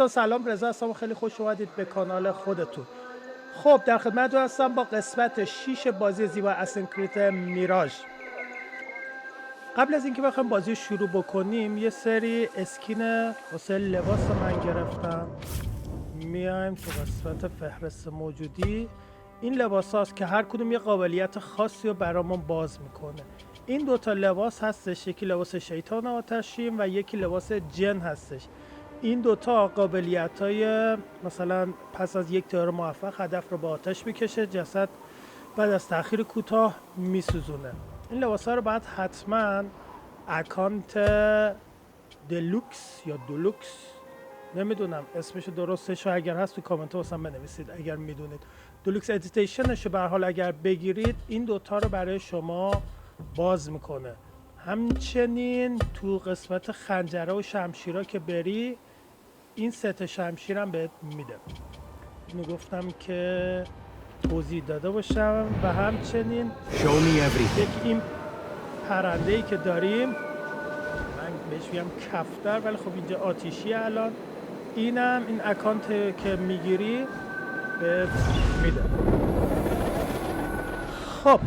دوستان سلام، رضا هستم و خیلی خوش اومدید به کانال خودتون. خب در خدمتتون هستم با قسمت 6 بازی زیبا اساسین کرید میراژ. قبل از اینکه بخوایم بازی شروع بکنیم یه سری اسکین واسه لباس من گرفتم. میایم تو قسمت فهرست موجودی. این لباس هاست که هر کدوم یه قابلیت خاصی رو برامون باز میکنه. این دوتا لباس هستش، یکی لباس شیطان آتشین و یکی لباس جن هستش. این دوتا قابلیت های مثلا پس از یک تیر موفق هدف رو با آتش میکشه، جسد بعد از تأخیر کوتاه میسوزونه. این لباس ها رو باید حتما اکانت دلوکس یا دولوکس، نمیدونم اسمش درستش رو اگر هست تو کامنت واسم بنویسید اگر میدونید. دولوکس ادیتیشنش رو به هر حال اگر بگیرید این دوتا رو برای شما باز میکنه. همچنین تو قسمت خنجره و شمشیرها که بری این ست شمشیرم بهت میده. اینو گفتم که توضیح داده باشم. و همچنین یک این پرنده ای که داریم، من بهش میگم کفتر ولی خب اینجا آتیشی الان، اینم این اکانت که میگیری بهت میده. خب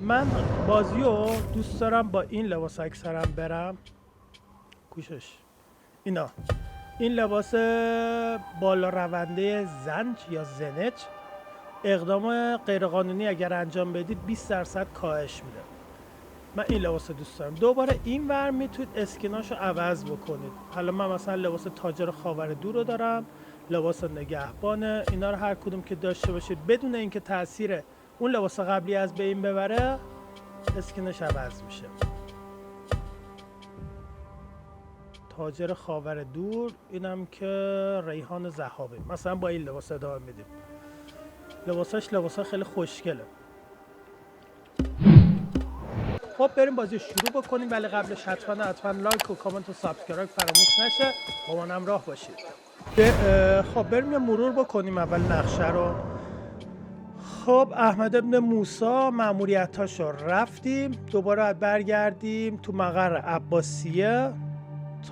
من بازیو دوست دارم با این لباس اکثرم برم. کوشش اینا، این لباس بالا رونده زنج یا زنج، اقدام غیرقانونی اگر انجام بدید 20% کاهش میده. من این لباس دوست دارم. دوباره این ور میتونید اسکیناشو عوض بکنید. حالا من مثلا لباس تاجر خاور دور رو دارم، لباس نگهبانه. اینا رو هر کدوم که داشته باشید بدون اینکه تاثیر اون لباس قبلی از بین ببره اسکینش عوض میشه. تاجر خاور دور، اینم که ریحان ذهابی، مثلا با این لباس ادامه میدیم. لباسا خیلی خوشگله. خب بریم بازی شروع بکنیم، ولی قبلش حتما لایک و کامنت و سابسکرایب فراموش نشه. با من همراه باشید. خب بریم یه مرور بکنیم اول نقشه رو. خب احمد ابن موسی مأموریتاشو رفتیم، دوباره برگردیم تو مقر عباسیه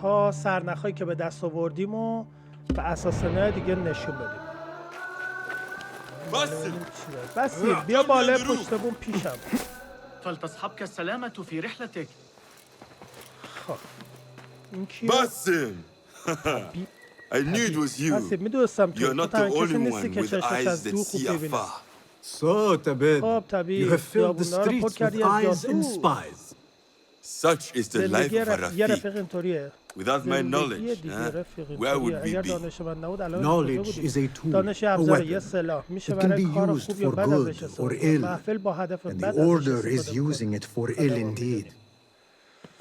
تا سرنخهایی که به دست آوردیم و به اساسین‌های دیگه نشون بدیم. بسیم بیا بالا پشت بوم پیشم. فلتصحبك السلامة في رحلتك. خب این کیه؟ بسیم I knew it was you. بسیم میدونستم تو You're not the کسی only نیستی one که with چشمش eyes از that دور خوب see ببینه. afar. So, Tabid, خب طبیعی you have filled the خیابونا رو پر streets کردی with از eyes and جاسوس. spies. Such is the life زندگی of a یه Rafiq. رفیق اینطوریه. Without my knowledge, where would we اگر be? دانش من نبود الان Knowledge کجا is بودیم؟ a tool, دانش a ابزار، یه weapon. سلاح، میشه It can برای be کار used خوب یا for بد ازش good استفاده or کنی. ill, محفل با هدف and the بد ازش order is استفاده using کنی. it for ill indeed.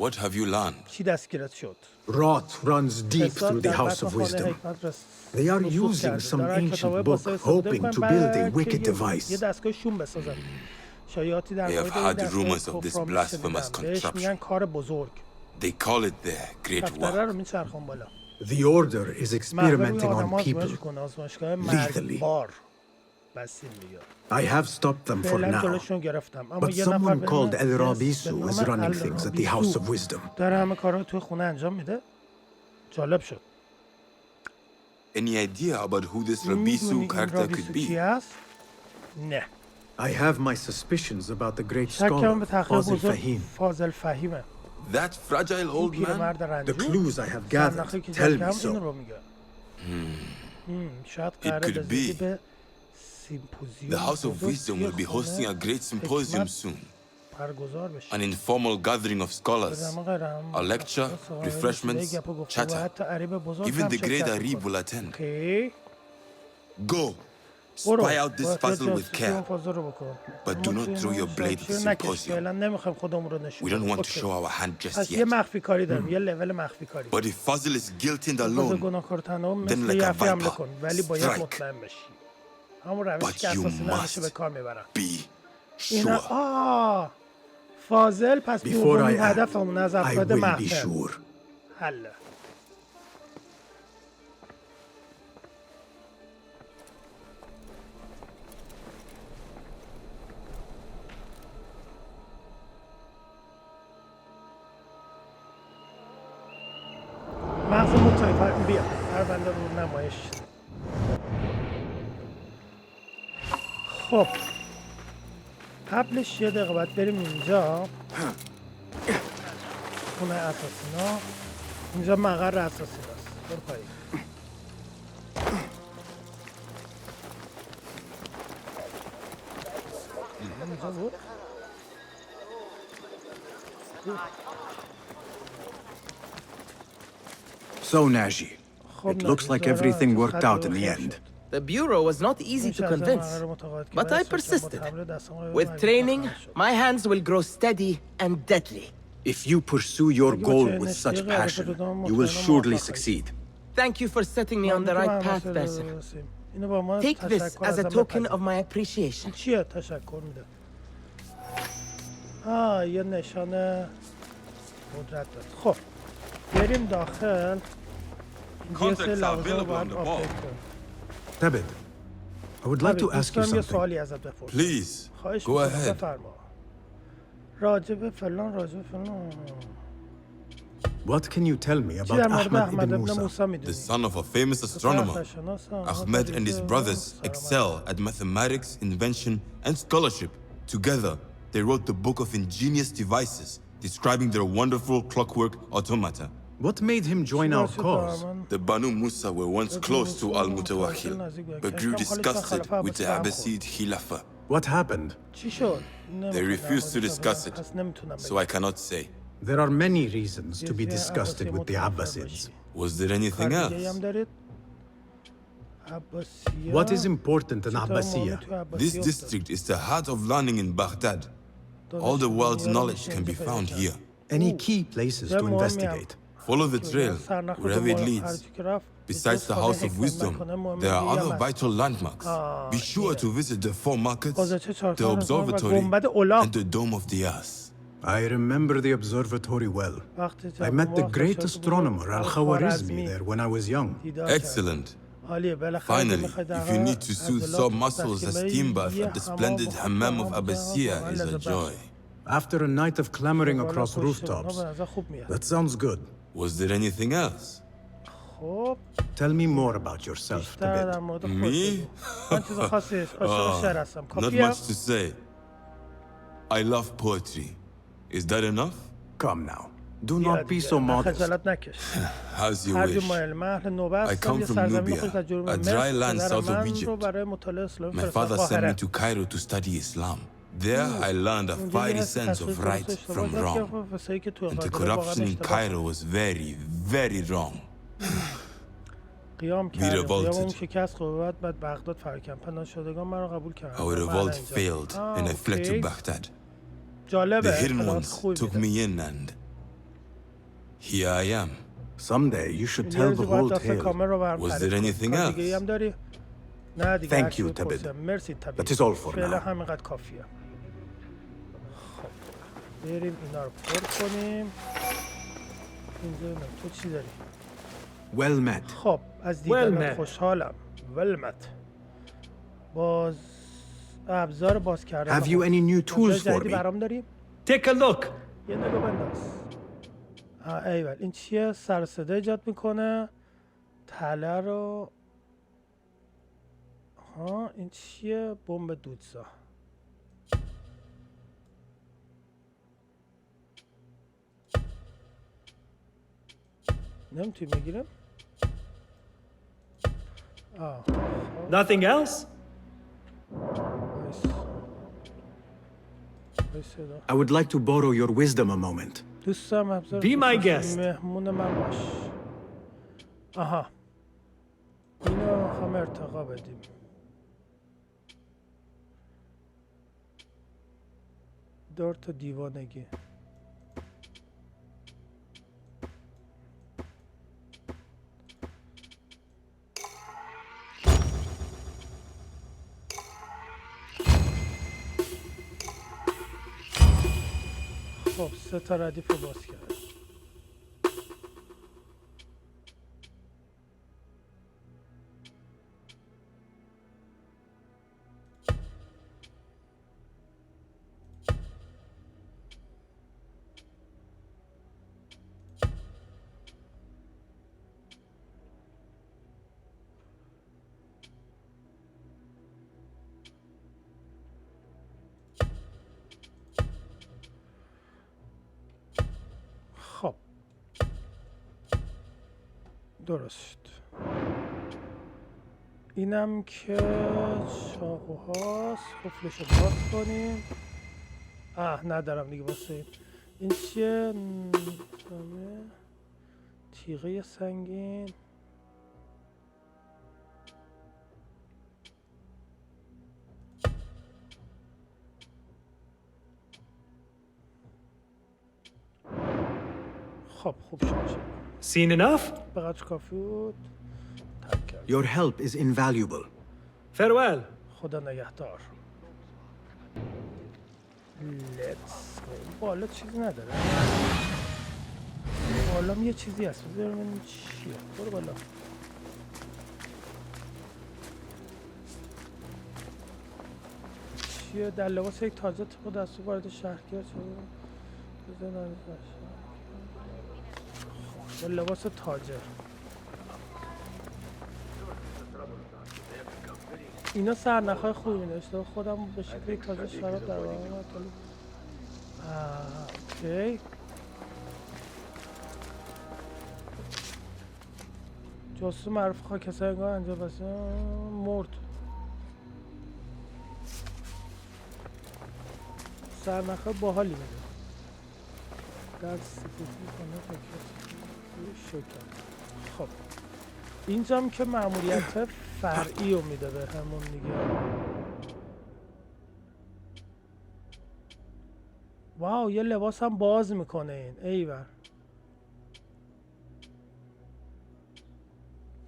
What have you learned? چی دستگیرت شد؟ Rot runs deep فساد through the در House بطن of خانه Wisdom. حکمت They are رسوخ using کرده. some دارن ancient کتابای book واسه استفاده hoping کنن to build a برای wicked یه device. دستگاه شوم بسازن. شایعاتی در I have مورد این heard دستگاه rumors of this کفرآمیز blasphemous شنیدم. بهش میگن contraption. کار بزرگ. They call it the Great دفتره رو Work. میچرخون بالا. The order is محور روی experimenting آدم on آزمایش people. کنه، آزمایشگاه lethally. مرگبار. بسیم میگه. I have stopped them for فعلا now. جلوشون گرفتم. اما But یه نفر someone به called نام El Rabisu is running things at the House of Wisdom. داره همه کارا رو توی خونه انجام میده. جالب شد. Any idea about who this میدونی Rabisu این character رابیسو could کی be? هست؟ نه. I have my suspicions about the great شکم به scholar, تحقیق Fazil بزرگ Fahim. فاضل فهیمه. That fragile این old man? پیرمرد The رنجور clues I have سرنخی gathered که tell me جمع این so. رو میگه. شاید قراره could به زودی be. به سیمپوزیوم The House of بزرگ Wisdom توی will be hosting a خونه great symposium حکمت soon. برگزار بشه. An informal gathering of scholars. A lecture, refreshments, chatter. Even the great Arib will attend. Go, spy out this puzzle with care. But do not throw your blade at the symposium. We don't want to show our hand just یه yet. مخفی کاری داریم، یه لول مخفی کاری. But if Fazil is guilty and فاز alone, گناهکار تنها then مثل like a یفی حمله viper, کن، ولی باید strike. مطمئن بشی. همون روشی But که you اساسین همیشه به must کار میبرن. be اینا sure. فاضل پس Before I دومین act, هدفمون از I افراد will be محفل. sure. حله. مغز مطمئن بیا. بنده رو نمایش. خب قبلش یه دقیقه باید بریم اینجا خونه اساسینا. اینجا مقر اساسیناست. برو پایین. اینجا بود. So, Naji, it looks like everything worked out in the end. The Bureau was not easy to convince, but I persisted. With training, my hands will grow steady and deadly. If you pursue your goal with such passion, you will surely succeed. Thank you for setting me on the right path, Berser. Take this as a token of my appreciation. چیه تشکر میده؟ یه نشان قدرت داد. خب بریم داخل. یه سری لوازم رو باید آپدیت کنیم. Tabid, I would like to ask you یه something. سوالی ازت بپرسم. Please, خواهش go می‌کنم ahead. بفرما. راجب فلان. What can you tell me چی about در مورد Ahmed احمد ibn ابن Musa? موسی The میدونی؟ son of a famous astronomer. Ahmed and his brothers excel at mathematics, invention, and scholarship. Together, they wrote the book of ingenious devices, describing their wonderful clockwork automata. What made him join our cause? The Banu Musa were once close to Al-Mutawakkil, but grew disgusted with the Abbasid Khilafah. What happened? چی شد؟ They refused to discuss it, so I cannot say. There are many reasons to be disgusted with the Abbasids. Was there anything else? What is important in Abbasiyya? This district is the heart of learning in Baghdad. All the world's knowledge can be found here. Any key places to investigate? Follow the trail, wherever it leads. Besides the House of Wisdom, there are other vital landmarks. Be sure to visit the 4 markets, the observatory, and the Dome of the Ass. I remember the observatory well. I met the great astronomer Al-Khwarizmi there when I was young. Excellent. Finally, if you need to soothe sore muscles, a steam bath at the splendid hammam of Abbasiyya is a joy. After a night of clambering across rooftops, that sounds good. Was there anything else? Tell me more about yourself, Tabid. Me? Not much to say. I love poetry. Is that enough? Come now. Do not be so modest. As you wish. I come from Nubia, a dry land south of Egypt. My father sent me to Cairo to study Islam. There I learned a fiery sense of right from wrong. And the corruption in Cairo was very, very wrong. We revolted. Our revolt failed and I fled to Baghdad. The hidden ones took me in and here I am. Someday you should tell the whole tale. Was there anything else? Thank you, Tabid. That is all for now. بریم اینا رو پر کنیم. اینجا تو چی داری؟ Well met. خب از دیدنت خوشحالم. Well met. باز ابزار باز کردن. Have you any new tools for me? برام داری؟ Take a look. یه نگاه بنداز. ایول این چیه؟ سر صدا ایجاد میکنه. تله رو این چیه؟ بمب دودزا. نمیتونی بگیرم؟ Nothing else? I would like to borrow your wisdom a moment. دوستم ابزار Be my guest. مهمون من باش. اینو میخوام ارتقا بدیم. دور تا دیوانگی. خب 3 تا ردیف رو باز کرد. درست شد. اینم که چاقوهاست. قفلشو باز کنیم. ندارم دیگه واسه این چیه؟ تیغه سنگین. خب خوب شد. Seen enough? بقدر کافی بود. Your help is invaluable. Farewell. خدا نگهدار. Let's go. بالا چیزی نداره. بالا یه چیزی هست. بذارم این چیه. برو بالا. چیه؟ در لباس یک تاجر طبق دستور وارد شهر کرد. در لباس تاجر. اینا سرنخهای خوبی نوشته. خودم به شکل یک تاجر شراب در واقع اوکی. جاسوس معروف خاکسترگاه انجام بسته مرد. سرنخهای باحالی میده. در سکوتی کنه شکر. خب اینجام که مأموریت فرعی رو میده به همون دیگه. واو یه لباس هم باز میکنه این. ایول.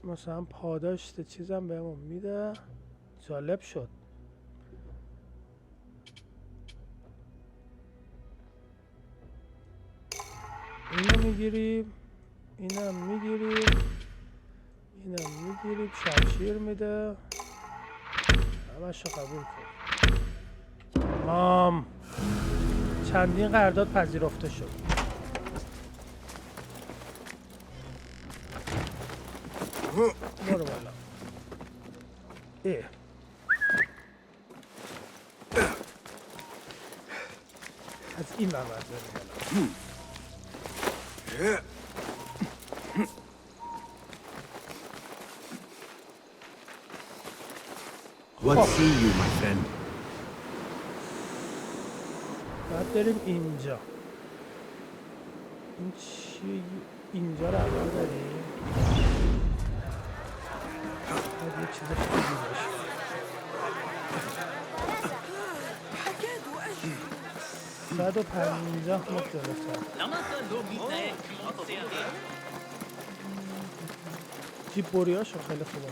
مثلا پاداشت چیزم بهمون میده. جالب شد. اینو میگیریم. اینم میگیریم. اینم میگیریم. شمشیر میده. همشو قبول کن. تمام. چندین قرارداد پذیرفته شد. برو بالا. از این ور بریم بالا. What see you, my friend? باید بریم اینجا. این چی؟ اینجا رو اول داریم. باید یه چیز خوبی باشه. صد و 50 متر گرفتم. جیب بوریاشو خیلی خوبه.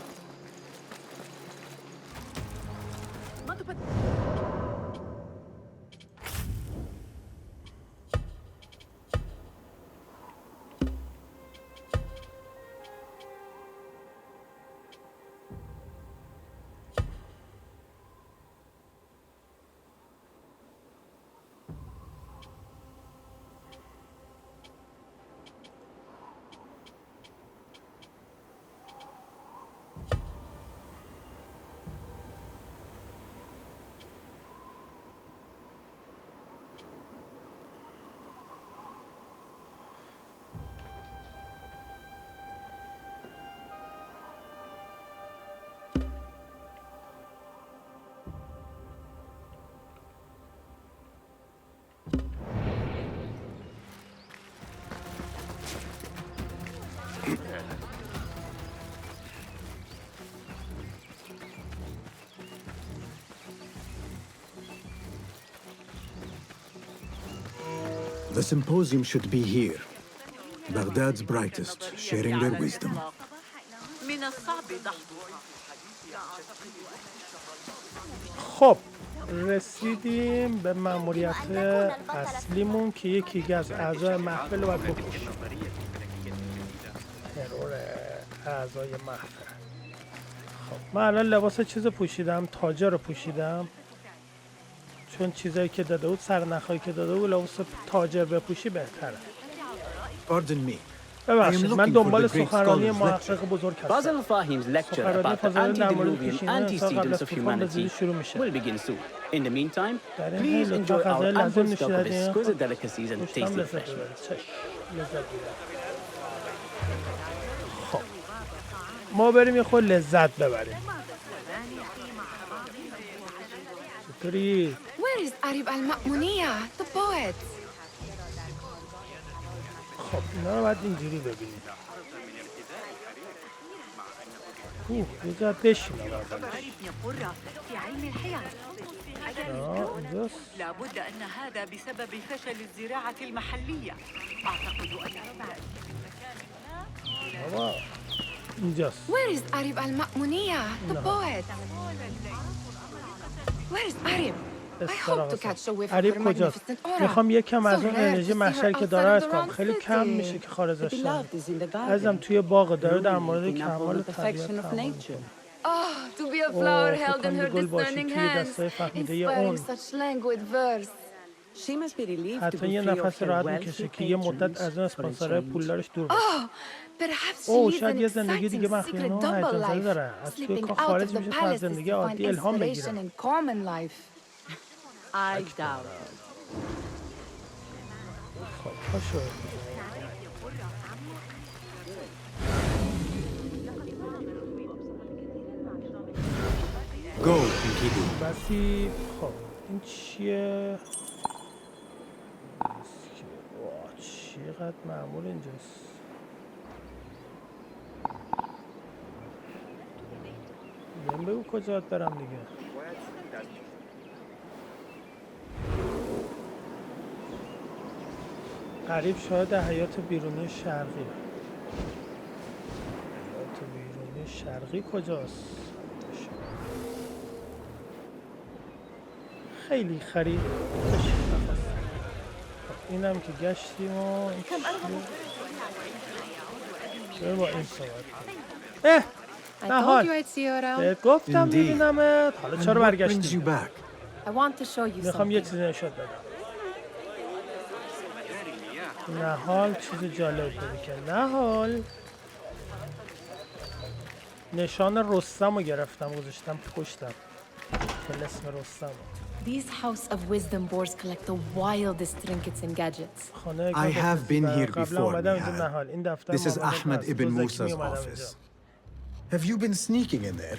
The symposium should be here. Baghdad's brightest, sharing their wisdom. خب رسیدیم به مأموریت اصلیمون که یکی از اعضای محفل رو باید بکشیم. ترور اعضای محفل. خب من الان لباس چیز پوشیدم، تاجر رو پوشیدم، چون چیزایی که داده بود، سرنخایی که داده بود، لباس تاجر بپوشی بهتره. Pardon me. ببخشید من دنبال سخنرانی محقق بزرگ هستم. Basil Fahim's lecture about the antediluvian antecedents of humanity will begin soon. In the meantime, please enjoy our ample stock of exquisite delicacies and tasty fresh meats. خب ما بریم یه خود لذت ببریم. چطوری؟ Where is Arib al-Ma'muniyah, the poet? خب اینا رو باید اینجوری ببینیم. یه جا بشینم اولش. اینجاست. لابد أن هذا بسبب فشل الزراعة المحلية. أعتقد أن بابا اینجاست. Where is Arib al-Ma'muniyah, the poet? Where is Arib? I hope to catch a whiff of her عریب کجاست؟ magnificent aura. میخوام یکم از اون So rare انرژی to see محشری her که داره outside از of کنم. the خیلی round کم city. میشه که خارج ازش شم. Is in the ازم garden. توی باغ داره در مورد Blooming up کمال all the طبیعت perfection of تمام nature. می‌کنه. Oh, to be a flower فکر held in کنم her گل باشی discerning توی hands, دستای فهمیده اون. inspiring such languid verse. She must be relieved to حتی be یه free of نفس her راحت wealthy میکشه که یه مدت از اون patrons for a اسپانسرهای change. پولدارش دور بشه. Oh, perhaps she اوه lives شاید an یه زندگی دیگه exciting مخفیانه secret و double هیجان زده life, داره. از توی slipping کاخ out of خارج the میشه تا از palaces زندگی to find عادی الهام inspiration بگیره. in common life. I doubt it. خب پاشو. Go, Enkidu. بسی خب این چیه؟ واه چقدر معمول اینجاست. من بگو کجات برم دیگه. قریب شاید حیات بیرونی شرقی. حیات بیرونی شرقی کجاست؟ خیلی خرید. اینم که گشتیم و این چیه؟ با این صحبت کنیم. I نه told حال you I'd see you around. بهت گفتم Indeed. میبینمت. حالا And چرا what brings برگشتی؟ you back? I want to show you میخوام یه something. چیزی نشون بدم. نه حال چیز جالب بده که نه حال نشان رستم رو گرفتم گذاشتم پشتم. اسم رستم. These House of Wisdom boards collect the wildest trinkets and gadgets. خانه I have been here قبلا before, اومدم اینجا نه Nihal. حال این دفتر This is مامانت Ahmed هست. ibn دزدکی Musa's می‌اومدم اینجا. office. Have you been sneaking in there?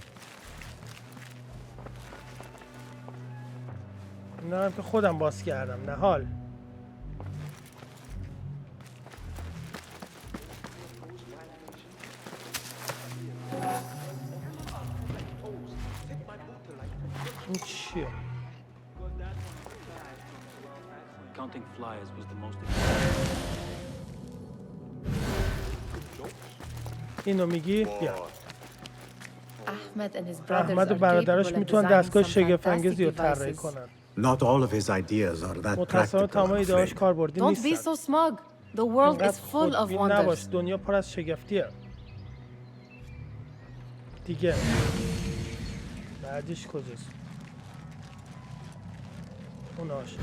اینا هم که خودم باز کردم نه حال این چیه؟ Counting flies was the most اینو میگی؟ بیا Ahmed and his brothers احمد و are برادرش capable of میتونن designing دستگاه some شگفت انگیزی رو fantastic طراحی devices. کنن. Not all of his ideas are that متأسفانه practical, تمام I'm ایده‌هاش afraid. کاربردی Don't be نیستن. so smug. The world is اینقدر full of خودبین نباش. wonders. دنیا پر از شگفتیه. دیگه بعدیش کجاست؟ اون آشش.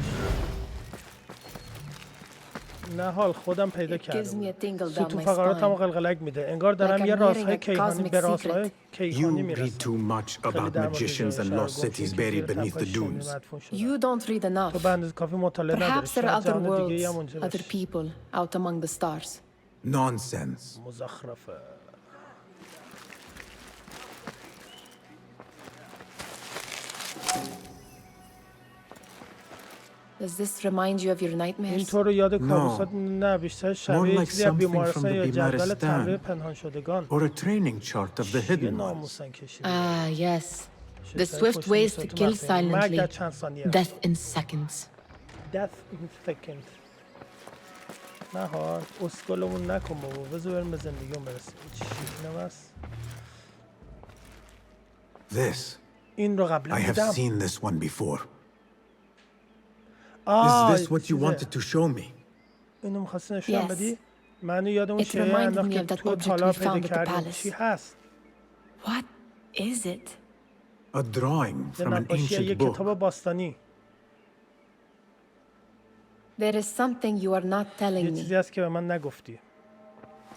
نه حال خودم پیدا It gives me کردم. a tingle down سوت و my فقراتمو spine. قلقلک میده. انگار دارم Like یه I'm رازهای hearing a کیهانی cosmic به رازهای secret. کیهانی You میرسم. read too much خیلی about در مورد magicians جای and شهر lost گم شد cities که buried زیر beneath the تپه‌های شیرینی dunes. مدفون شدن. You don't read enough. تو به اندازه کافی مطالعه نداری. Perhaps there are شاید other جهان دیگه‌ای هم worlds, اونجا other باشه. people out among the stars. Nonsense. مزخرفه. Does this remind you of your این nightmares? تو رو یاد کابوسات نه بیشتر شبیه like چیزی از something بیمارستان from the یا جدول Bimaristan. تمرین پنهان شدگان. Or a training chart of the چیه hidden ones. ناموسن کشیده؟ Ah, yes. The شکستای swift پشت ways to موسیقی kill مخفیانه. مرگ silently. در چند ثانیه. Death in seconds. Death in second. نه ها اسکلمون نکن بابا بذار بریم به زندگیمون برسیم. چی اینم هست؟ This. این رو قبلا I have دیدم. seen this one before. آه Is this what you چیزه. wanted to show me? اینو می‌خواستی نشونم Yes. بدی؟ منو یاد اون It شیعه reminded انداخت me که of that تو object تالار we پیدا found at the کردیم. palace. چی هست؟ What is it? A drawing یه from an نقاشی یه ancient book. کتاب باستانی. There is something you are not telling یه me. چیزی هست که به من نگفتی.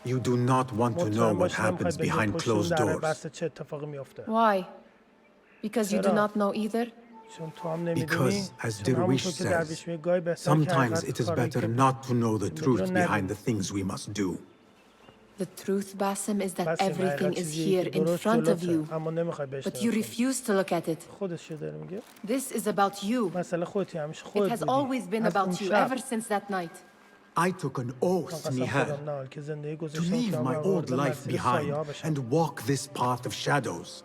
You do not want to know مطمئن what باش نمی‌خوای happens بگی behind پشت اون closed در doors. بسته چه اتفاقی میفته. Why? Because you do چرا؟ not know either? چون تو هم نمیدونی. Because, as چون همونطور Derwish که درویش says, میگه گاهی بهتر که sometimes حقیقت it is کاری better که not to know the که truth بدون behind ندونی. the things we must do. The truth, Basim, is that باسم، everything حقیقت is چیزیه here که in درست front of جلوته، you, اما نمیخوای بهش but you نگاه کنی. refuse to look at it. خودش چه داره میگه؟ This is about you. مسئله خودتی، همیشه It خودت has بودی. always been از اون about you, شب ever since that night. I took an oath, قسم Nihal, خودم نال که زندگی to گذاشتم leave که my من old وارد life مسیر سایه ها behind بشم. and walk this path of shadows.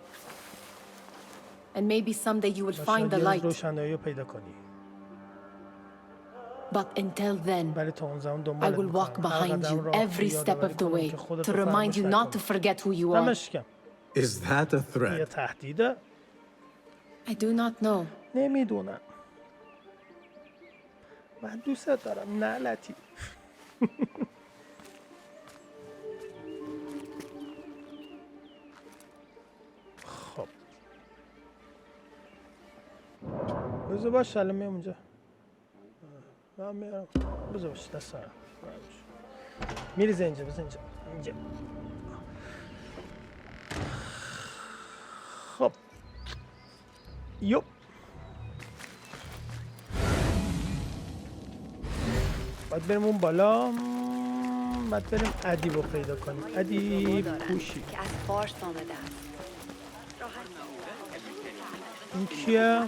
And maybe someday you will و find شاید the یه روز light. روشنایی رو پیدا کنی. But until then, ولی تا اون زمان I دنبالت will walk میکنم. هر behind قدم you راه every step یادآوری of the کنم way که خودت to رو remind فراموش you not to نکنی. forget who you are. دمشکم. Is that a یه threat? تهدیده؟ I do not know. نمیدونم. من دوست دارم، نه لطیف. خب بذار باش، الان میام اونجا. من میارم. بذار باش، دست نرم. میریزه اینجا، بذار اینجا. خب یو باید بریم اون بالا، باید بریم ادیب رو پیدا کنیم. ادیب کوشی. که از فارس آمده است. این کیه؟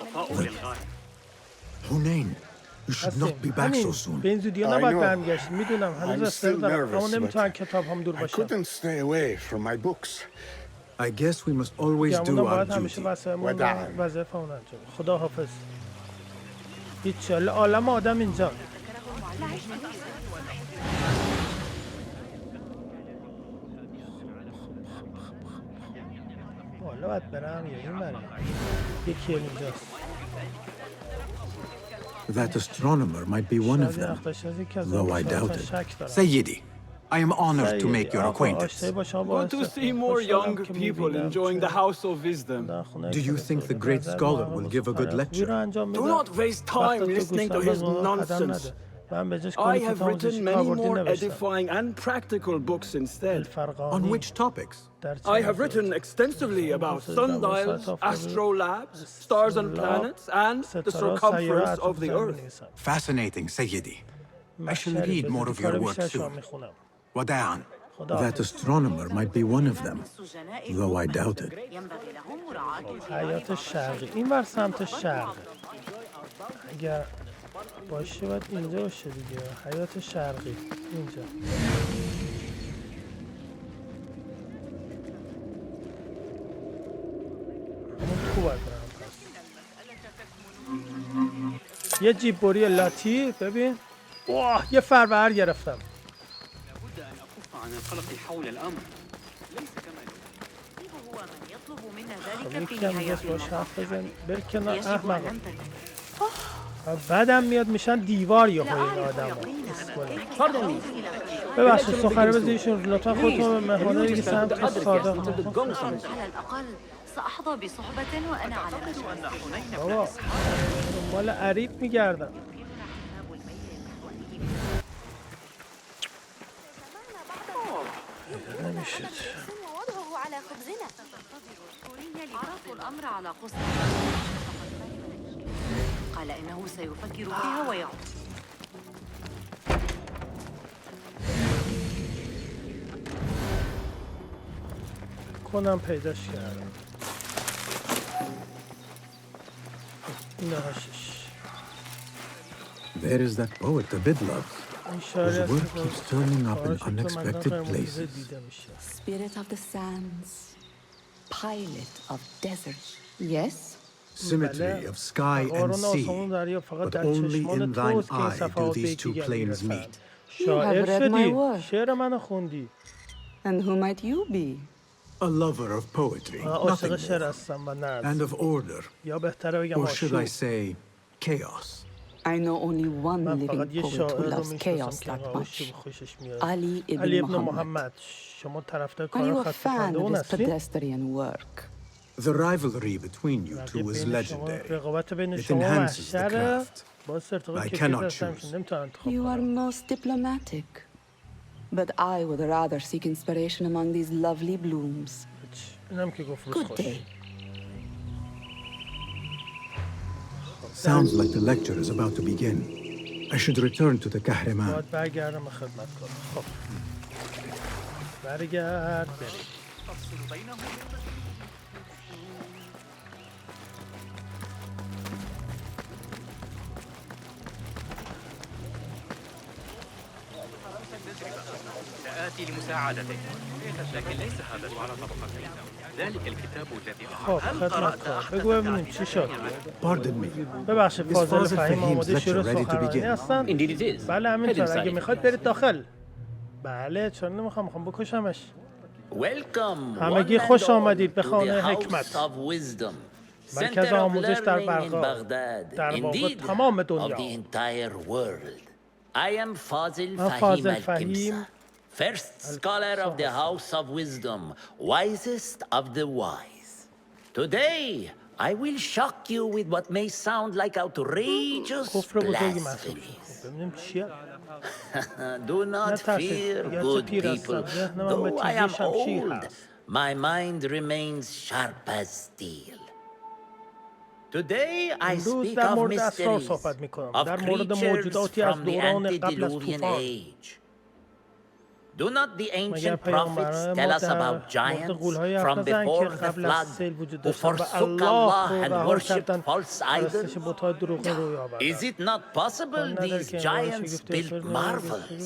Hunain, you should not be back so soon. به این زودی ها نباید برمیگشت. میدونم هنوز استرس دارم، اما نمیتونم کتاب هم دور I باشم. couldn't stay away from my books. I guess we must always do گمونم our باید همیشه وداع. وظیفه اون انجام. خدا حافظ. هیچ عالم آدم اینجا. بالا باید برم یا این برم؟ یکی اینجاست. That astronomer might be one of شاید them, اختشازی که از though I اون doubt it. شک دارم. Sayyidi, I am honored to make your آقا، acquaintance. آشنایی با شما Good باعث to see more خوشحالم young که people می‌بینم enjoying the چه House of Wisdom. در خونه Do you کلیسا think the به great نظر scholar مراقب will give a good خوبی lecture? رو انجام Do میده. not waste time وقت تو listening to گوسفند his به ما قدم nonsense. نده. من به جاش I کلی have کتاب written موزیک many کاربردی more نوشتم. edifying and practical books instead. الفرقانی. On which topics? در چه I have موضوعی؟ written extensively about sundials, astrolabes, stars and planets, and the ستاره و سیاره circumference اطراف of the زمین earth. می‌نویسم. Fascinating, Sayyidi. I shall مشهری، read به more زودی of کار your work بیشتر شما soon. می‌خونم. Wada'an. خدا That astronomer might be one of them, though I doubt it. ينبغي لهم مراعاة حیات شرقی، این ور سمت شرق. اگر باشه باید اینجا باشه دیگه. حیات شرقی اینجا. همون تو باید برم پس. یه جیب بوری لاتی، ببین. واه، یه فرور گرفتم. لابد أن أكف عن القلق حول الأمر. ليس كما هو من يطلب منا خب ذلك یکی هم في اینجاست حياة باش حرف بزن. بر کنار يجب أن احمقا. ننتبه. بعدم میاد میشن دیوار یه های این آدم ها. ببخشید سخنه بزیشون لطفا خودتون به مهمانه دیگه سمت صادق على الأقل سأحظى بصحبة وأنا على مشارف. بابا دنبال عریب میگردم. نمیشد. عرضت الأمر على قصة. قال إنه سيفكر فيها ويعود. کنم پیداش کردم. این هاشش. There is that poet the bid loves. این His شاعری هست work که keeps turning up in کاراش تو unexpected مناطق معجزه places. دیده میشه. Spirit of the sands, pilot of desert. Yes? Symmetry of sky and قارون sea, آسمون دریا فقط but در only چشمان in thine توست که این eye do صفحات به these two یکدیگر planes میرسند. meet. شاعر have read my شدی، work. شعر منو خوندی. And who might you be? A lover of poetry, عاشق nothing شعر more, هستم و نه and of order, یا بهتره بگم or should I آشوب. say, chaos. I know only one من living فقط یه poet who شاعر رو loves میشناسم chaos که that آشوب much. خوشش میاد. علی علی ابن ابن محمد. محمد. شما طرفدار Are you کار a خسته fan کننده of اون his هستی؟ pedestrian work? The rivalry between you two is بین شما legendary. رقابت بین It شما و enhances the محشره craft. باعث ارتقای I کیفیت cannot هستم choose. که نمیتونم انتخاب You are کنم. most diplomatic. But I would rather seek inspiration among these lovely blooms. اینم که گفت روز Good خوش. day. Sounds like the lecture is about to begin. I should return to the Kahraman. باید برگردم و خدمت کنم. خب برگرد بریم. سآتي لمساعدتك لكن ليس هذا على طبقتين ذلك الكتاب الذي خب خدمتکار بگو ببینیم چی شد. Pardon me. ببخشید فاضل فهیم آماده شروع ready to سخنرانی begin. هستن. Indeed it is. بله Head همینطور inside. اگه میخواید برید داخل. بله چرا نمیخوام بکشمش. Welcome. همگی خوش آمدید به خانه حکمت. مرکز آموزش در بغداد. در واقع تمام دنیا. من فاضل فهیم first scholar of the house of wisdom, wisest of the wise. Today, I will shock you with what may sound like outrageous blasphemies. Do not fear, good people. Though I am old, my mind remains sharp as steel. Today I speak of mysteries, of creatures from the antediluvian age. Do not the ancient prophets tell us about giants from before the flood who forsook Allah and worshipped false idols? Is it not possible these giants built marvels,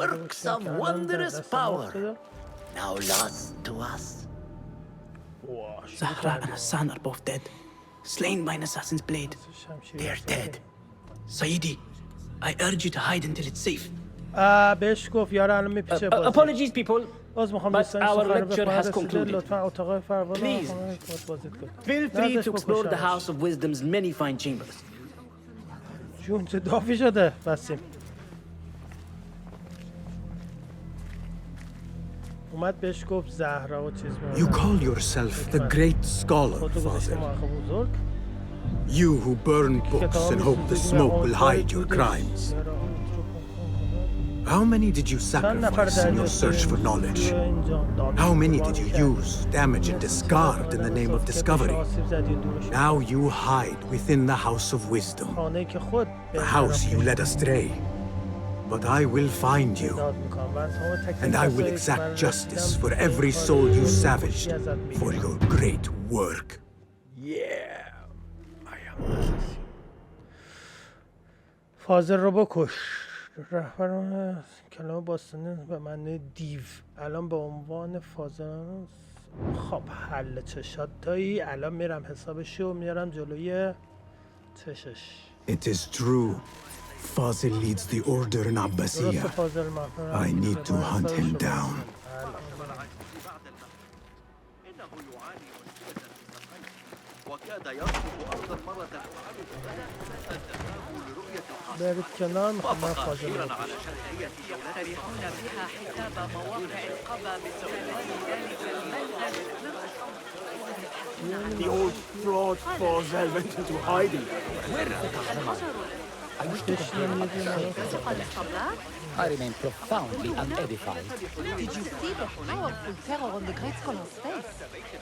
works of wondrous power, now lost to us? Zahra and Hassan are both dead, slain by an assassin's blade. They are dead. Sayyidi, I urge you to hide until it's safe. بهش گفت یارو الان میپیچه بازی. Apologies, people. باز میخوام But دوستان our سخنرانی lecture has رسیده. concluded. لطفا اتاق فرمان Please, feel free to explore the House of Wisdom's many fine chambers. جون چه دافی شده بسیم. اومد بهش گفت زهرا و چیز You call yourself the great scholar, Father. You who burn books and hope the smoke will hide your crimes. How many did you sacrifice in your search for knowledge? How many did you use, damage, and discard in the name of discovery? Now you hide within the House of Wisdom, the house you led astray. But I will find you, and I will exact justice for every soul you savaged for your great work. Yeah, I am Assassin. فاضل رو بکش. رهبر کلام باستانی به معنی دیو الان به عنوان فاضل. خب حل چشات دایی الان میرم حسابشو میارم جلوی چشش. It is true. Fazil leads the order in Abbasiyya. I need to hunt him down. برید کنار میخوام من فاضل رو يقترحون بها حساب مواقع القبا بسؤال ذلك المنزل. The old fraud Fazel went into hiding. I remain profoundly unedified. Did you see the powerful terror on the great scholar's face?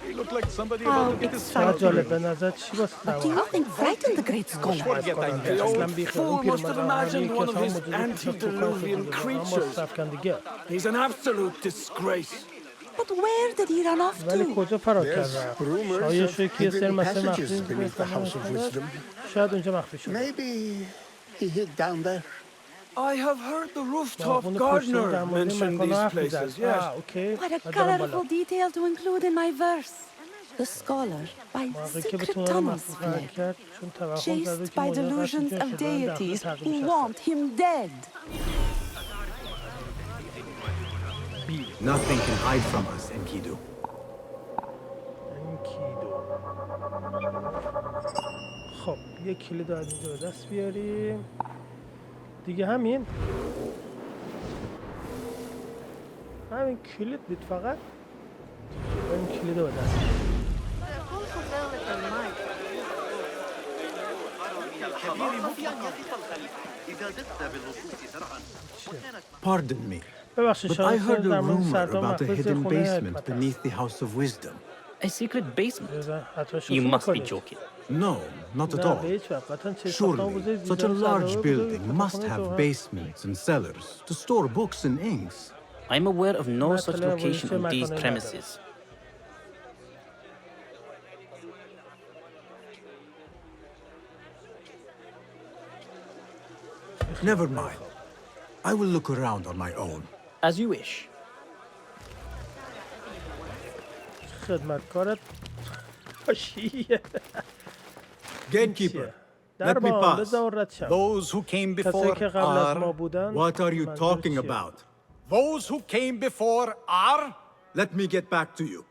He looked like somebody How about to get his exciting. جالب به نظر چی واسه But do you think frightened the great scholar? The old fool must have imagined one of his antediluvian creatures. He's an absolute disgrace. But where did he run off ولی to? کجا فرار کرد؟ شایشه که یه سر مسئله مخفی شاید اونجا مخفی شد. Maybe he hid down there. I have heard the rooftop gardener mention these places, yes. What a colorful detail to include in my verse. The scholar, by secret tunnels fled, chased by delusions of deities who want him dead. Nothing can hide from us, Enkidu. خب یک کلید از اینجا به دست بیاریم دیگه. همین کلید بود فقط. این کلید رو به دست بیاریم. Pardon me, ببخشید but I heard a در مورد rumor سردار about a محفوظ hidden خونه basement حکمت beneath the House of Wisdom. A secret basement? حتما You شوخی must be می‌کنید. joking. No, not at نه all. به هیچ وجه. قطعاً چه ساختمان Surely, بزرگی such a دیدن large سردار building بزرگی must خونه have تو basements and cellars to store books and inks. I'm aware of no such location on these premises. Never mind. I will look around on my own. As you wish. خدمتکارت باشی. Gatekeeper, let me pass. Those who came before are... What are you talking about? Those who came before are... Let me get back to you.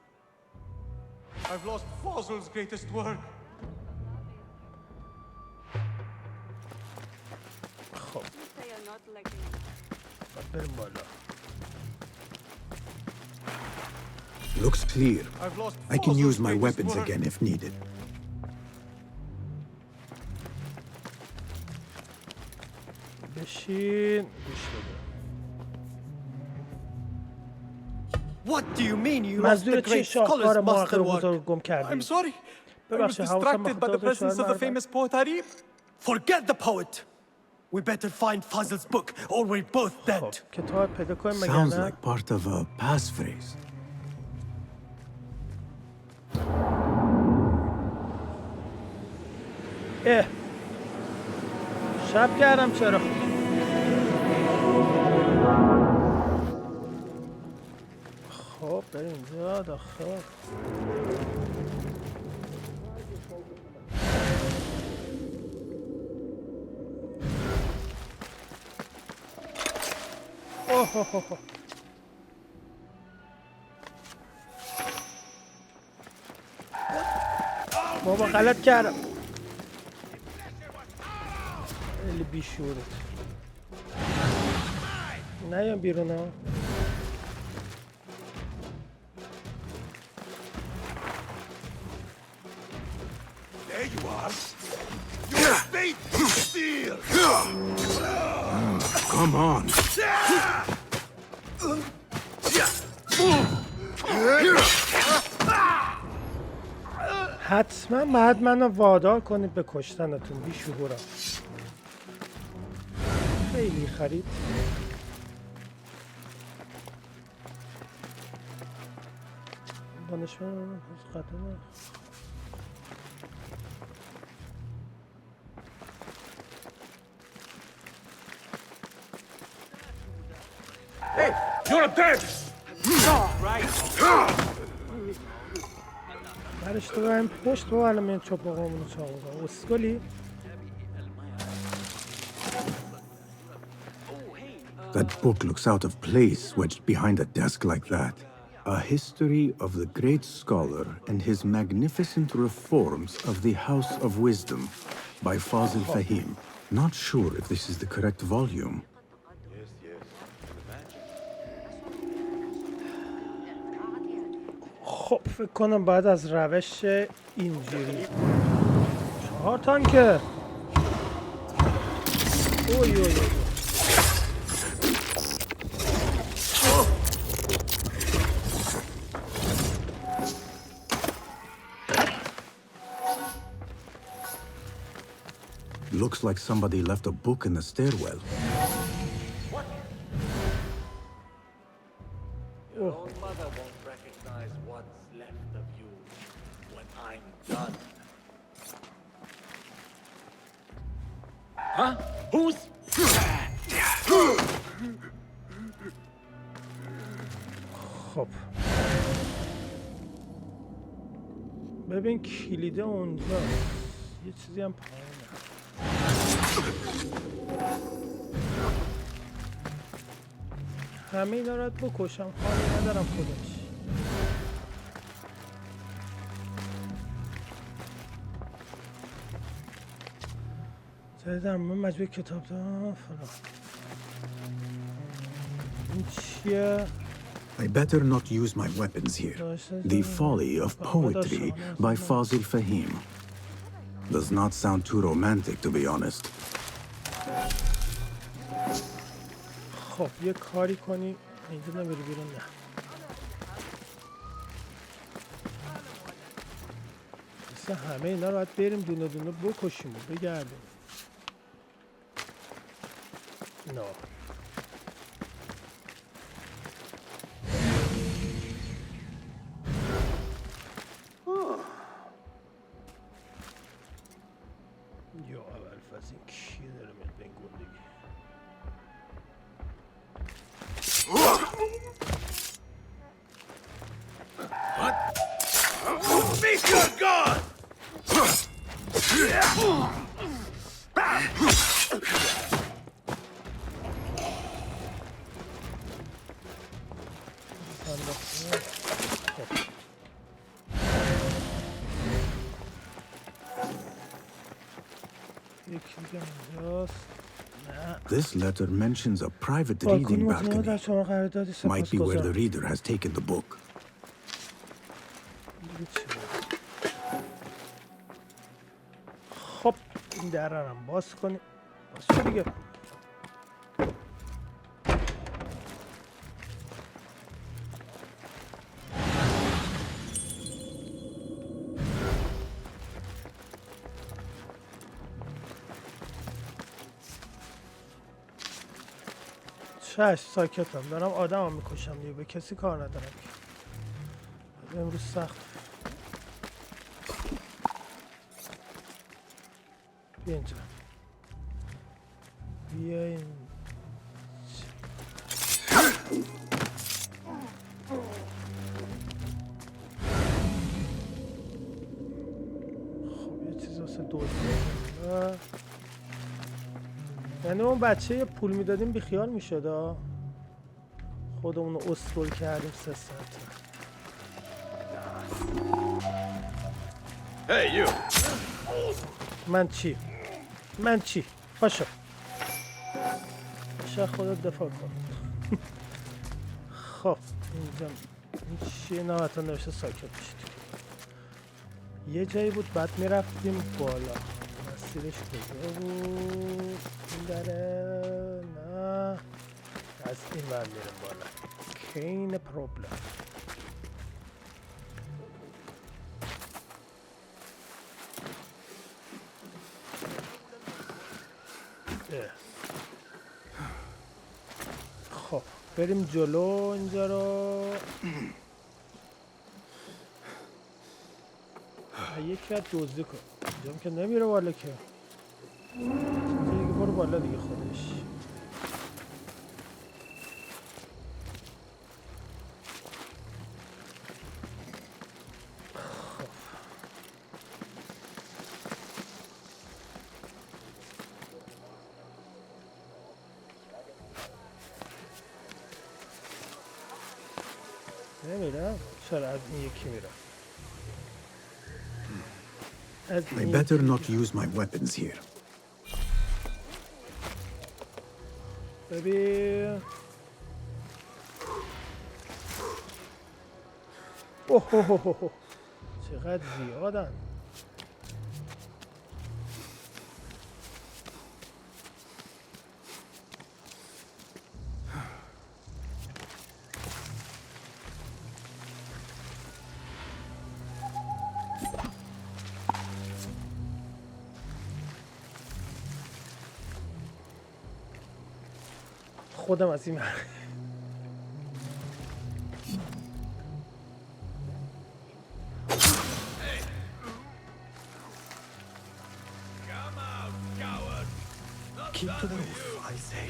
I've lost Fossil's greatest work. Looks clear. I can use my weapons again if needed. What do you mean you lost the great scholar's masterwork? I'm sorry. I was distracted by the presence of the famous poet Arib. Forget the poet. We better find Fazl's book, or we're both dead. Sounds like part of a passphrase. شب کردم چرا؟ خب بریم اینجا داخل. بابا غلط کردم. خیلی بیشوره. نیام بیرون ها. There you are. Your fate is sealed. Come on. حتما باید منو وادار کنید به کشتنتون بیشعورا. خیلی خرید. دانشمند قدمه. Hey, you're dead. برش تو بریم پشت و الان میان چاپاقامونو چاقوقا اسکلی. That book looks out of place wedged behind a desk like that. A history of the great scholar and his magnificent reforms of the House of Wisdom by Fazl Fahim. Not sure if this is the correct volume. خب فکر کنم بعد از روش اینجوری 4 تانکه. اوی اوی اوی. Looks like somebody left a book in the stairwell. Your own mother won't recognize what's left of you when I'm done. Huh? Who's... خب ببین کلیده اونجا یه چیزی هم پایینه. همه اینا رو بکشم خواهی ندارم خودش. زدم من مجموع کتاب دارم فلان. این چیه؟ I better not use my weapons here. The Folly of Poetry by Fazl Fahim. Does not sound too romantic, to be honest. خب یه کاری کنی اینجا نمیری بیرون. نه مثل همه اینا رو باید بریم دونه دونه بکشیم و بگردیم. نه از این کی داره میاد به این گندگی. Meet your god! This letter mentions a private reading balcony. Might be where the reader has taken the book. خب این در رو باز کنیم. باز شو دیگه. ساکتم دارم آدم هم میکشم دیگه به کسی کار ندارم امروز سخت بیا اینجا بیا این خب یه چیز واسه دوزده یعنی اون بچه یه پول میدادیم بیخیال میشد خودمونو اسطول کردیم 3 ساعت Hey you. من چی پاشو خودت دفاع کن خب اینجا این چیه نهایتا نوشته ساکت بشید یه جایی بود بعد میرفتیم بالا مسیرش کجا بود این داره نه از این ور میرم بالا کین پروبلم خب بریم جلو اینجا رو یکی از دزدی کن اینجا که نمیره بالا که دیگه برو بالا دیگه خودش نمیرم چرا از این یکی میرم I better not use my weapons here. ببین اوه چقدر زیادن خودم از این Keep to the roof, I say.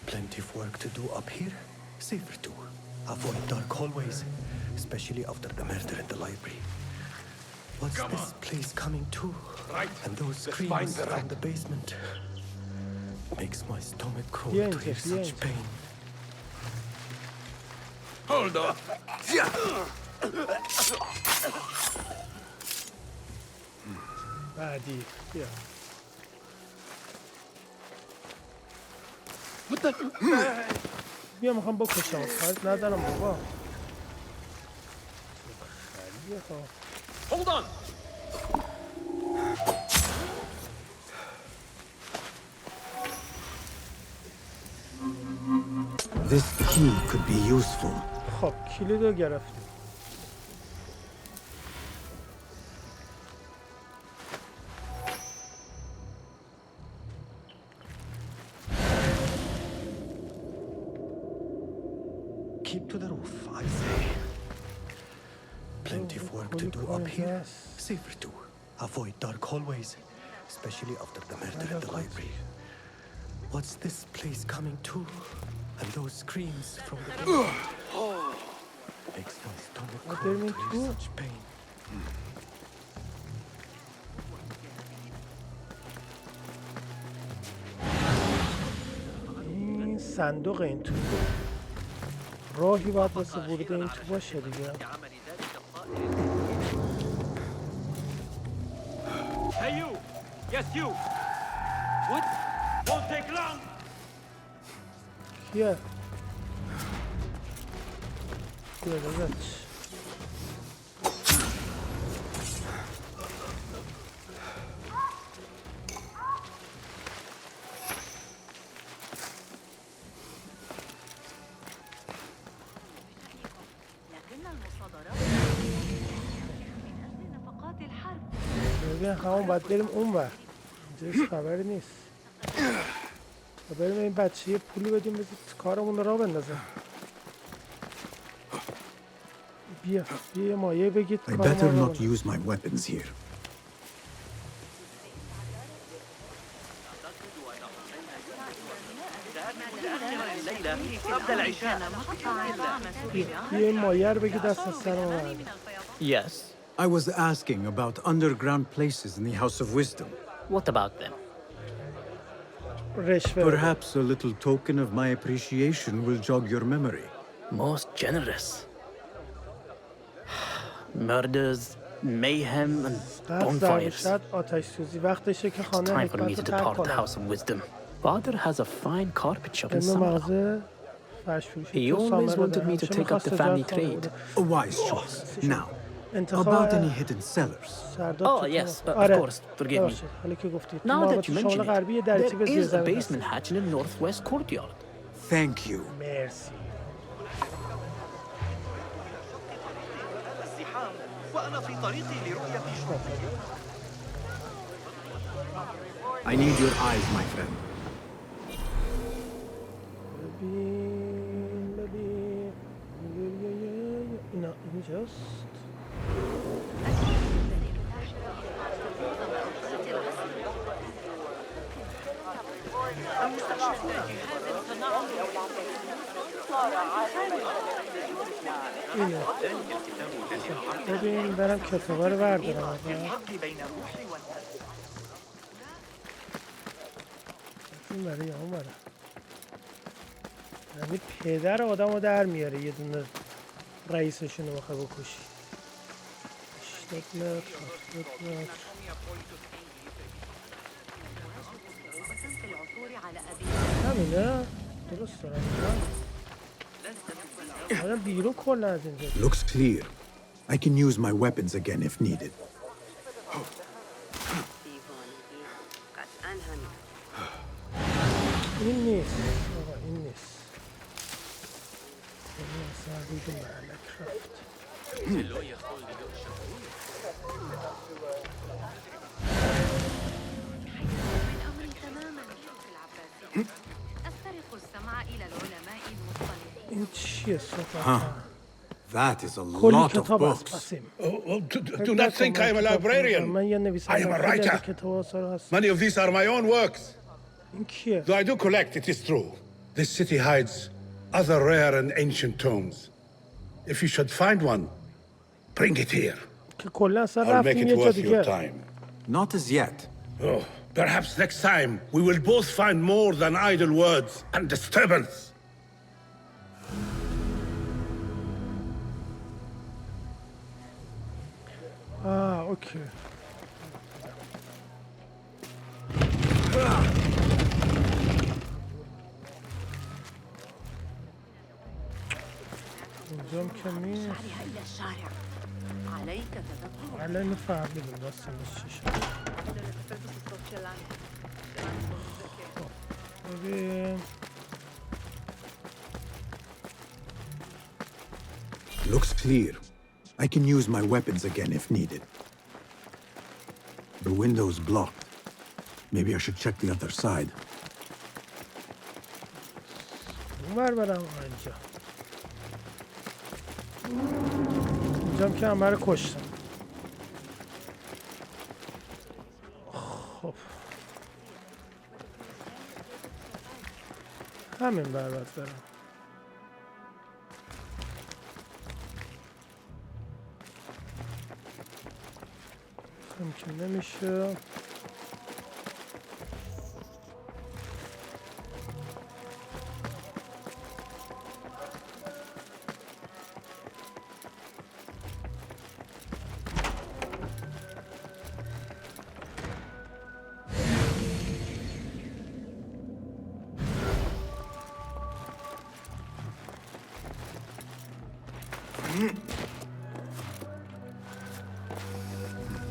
Plenty of work to do up here. Safer too. Avoid dark hallways, especially after the murder in the library. What's this place coming to? Right. And those screams from the basement. Makes my stomach crawl to hear such pain. Hold on. بعدی بیا بیا میخوام بکشم کارت ندارم بابا خریه ها Hold on. This key could be useful. خب کلیدو گرفتیم Keep to the roof, I say. Plenty of work to do up here. Safer too. Avoid dark hallways, especially after the murder at the library. What's this place coming to? And those screams from the basement. Makes my stomach crawl to hear such pain. این صندوق این تو راهی باید واسه ورود این تو باشه دیگه. Hey you! Yes you! What? Won't take long! کیه؟ کیه داداش؟ ببین همون باید بریم اون ور اینجاش خبری نیست و بریم این بچه یه پولی بدیم بزید کارمون رو راه بندازم بیا یه مایه بگید I better not use my weapons here. یه مایه رو بگید دست از سرم آورده. Yes. I was asking about underground places in the House of Wisdom. What about them? Perhaps a little token of my appreciation will jog your memory. Most generous. Murders, mayhem, and bonfires. It's time for me to depart the House of Wisdom. Father has a fine carpet shop in Samara. He always wanted me to take up the family trade. A wise choice. Now, about any hidden cellars? Oh, yes, of course. Forgive me. Now that you mention it, there is a basement hatch in the northwest courtyard. Thank you. I need your eyes, my friend. No, just اینه ببین برم کتابه رو بردارم این برای اون برم یعنی پدر آدم رو در میاره یه دونه رئیسشون رو بخواه بکشی 80 متر 70 متر همینه درست دارم آدم بیرون کل از اینجا Looks clear. I can use my weapons again if needed. این نیست آقا این نیست این اصلا روی معلک رفت این چیه صحبت That is a lot of books. Do not think I am a librarian. I am a writer. Many of these are my own works. Though I do collect, it is true. This city hides other rare and ancient tomes. If you should find one, bring it here. I'll make it worth your time. Not as yet. Oh, perhaps next time we will both find more than idle words and disturbance. اوکی اونجام که نیست الان فهمیدیم داستانش چی شد ببین Looks clear. I can use my weapons again if needed. The window's blocked. Maybe I should check the other side. اینجام که همه رو کشتم خب همین برات برم. ممکن نمیشه.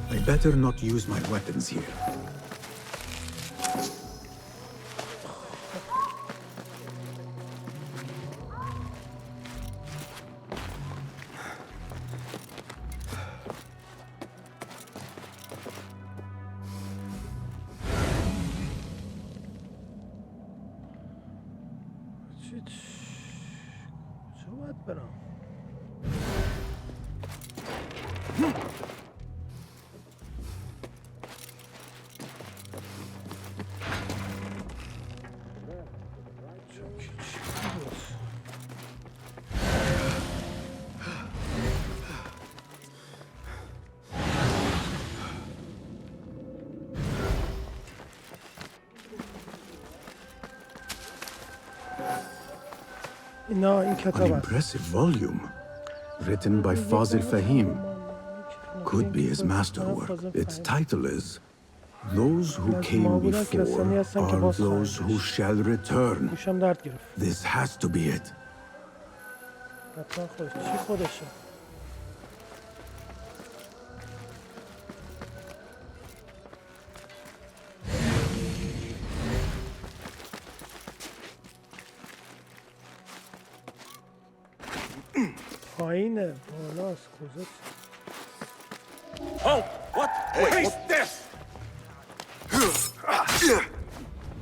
I better not use my weapons here. چه باید برم؟ An impressive volume, written by Fazil Fahim. Could be his masterwork. Its title is Those Who Came Before Are Those Who Shall Return. This has to be it. پایینه بالاست کجاست؟ Oh, what? Wait, this!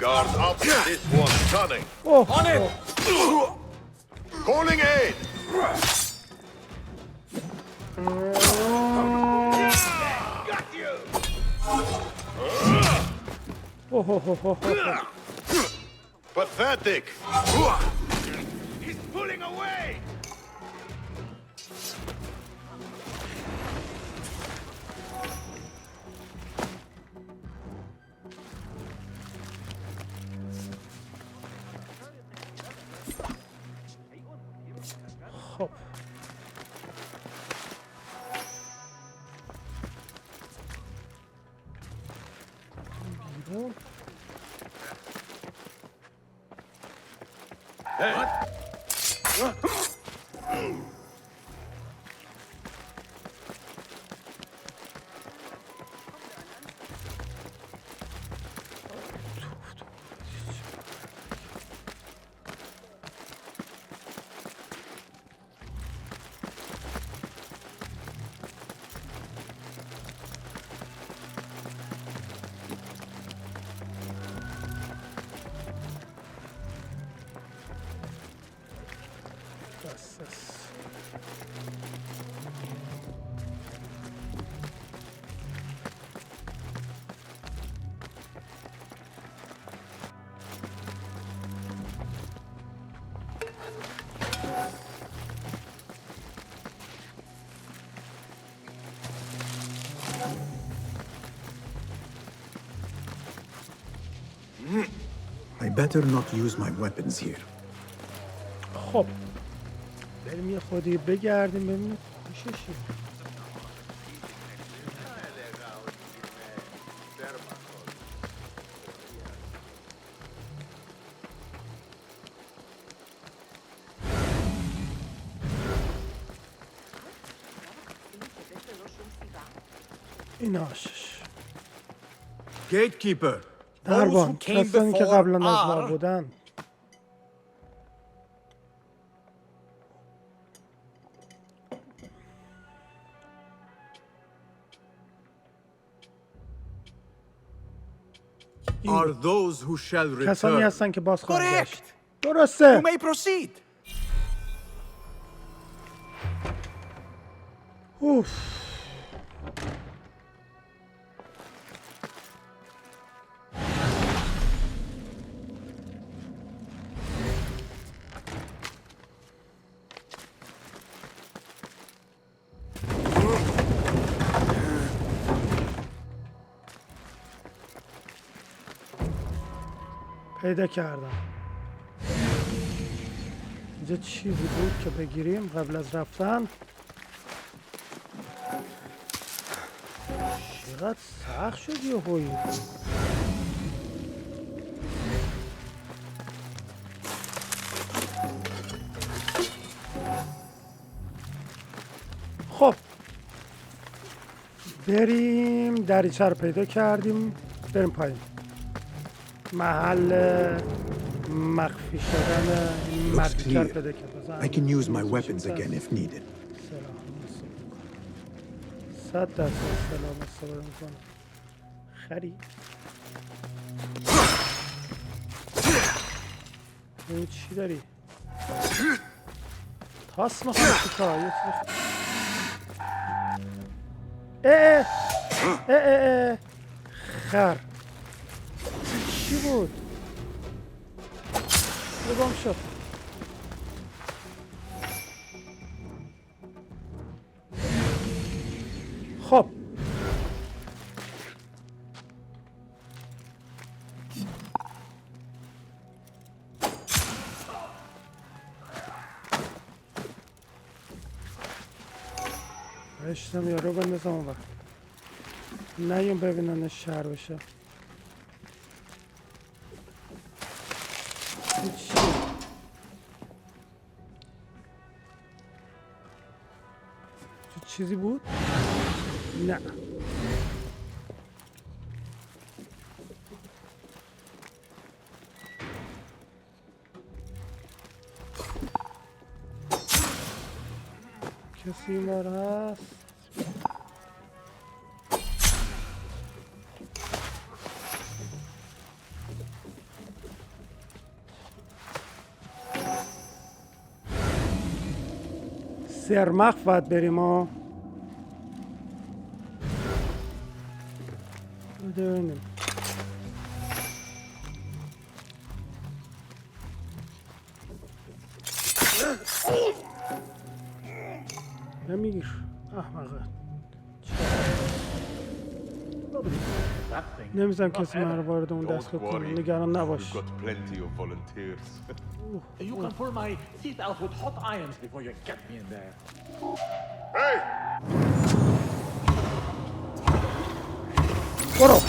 Guard up, this one's cunning. On it! Calling aid! Got you! Pathetic! He's pulling away! خب بیرون I better not use my weapons here. خب بریم یه خودی بگردیم ببینیم میشه چی. ایناش Gatekeeper. دربان کسانی که قبلا از ما بودن. Are those who shall return. کسانی هستن که باز خواهند گشت. درسته. You may proceed. اوف. پیدا کردم. اینجا چیزی بود که بگیریم قبل از رفتن. چقدر سخت شد یهویی. خب بریم. دریچه رو پیدا کردیم. بریم پایین. محل مخفی شدن مردیکر پیدا کردم. I can use my weapons again if needed. 100% سلام استفاده میکنم. خری این چی داری؟ تاس میخوام چیکار؟ خر چی بود؟ گم شد. خب رشتم یارو بندازم اون وقت نیون ببینن شهر بشه. چیزی بود؟ نه کسی مار هست؟ سرمخ باید بریم ها. ببینیم نمیگیر احمقه. نمیزم کسی من رو وارد اون دست کنه. نگران نباش. You can pull my teeth out with hot irons before you get me in there. برو.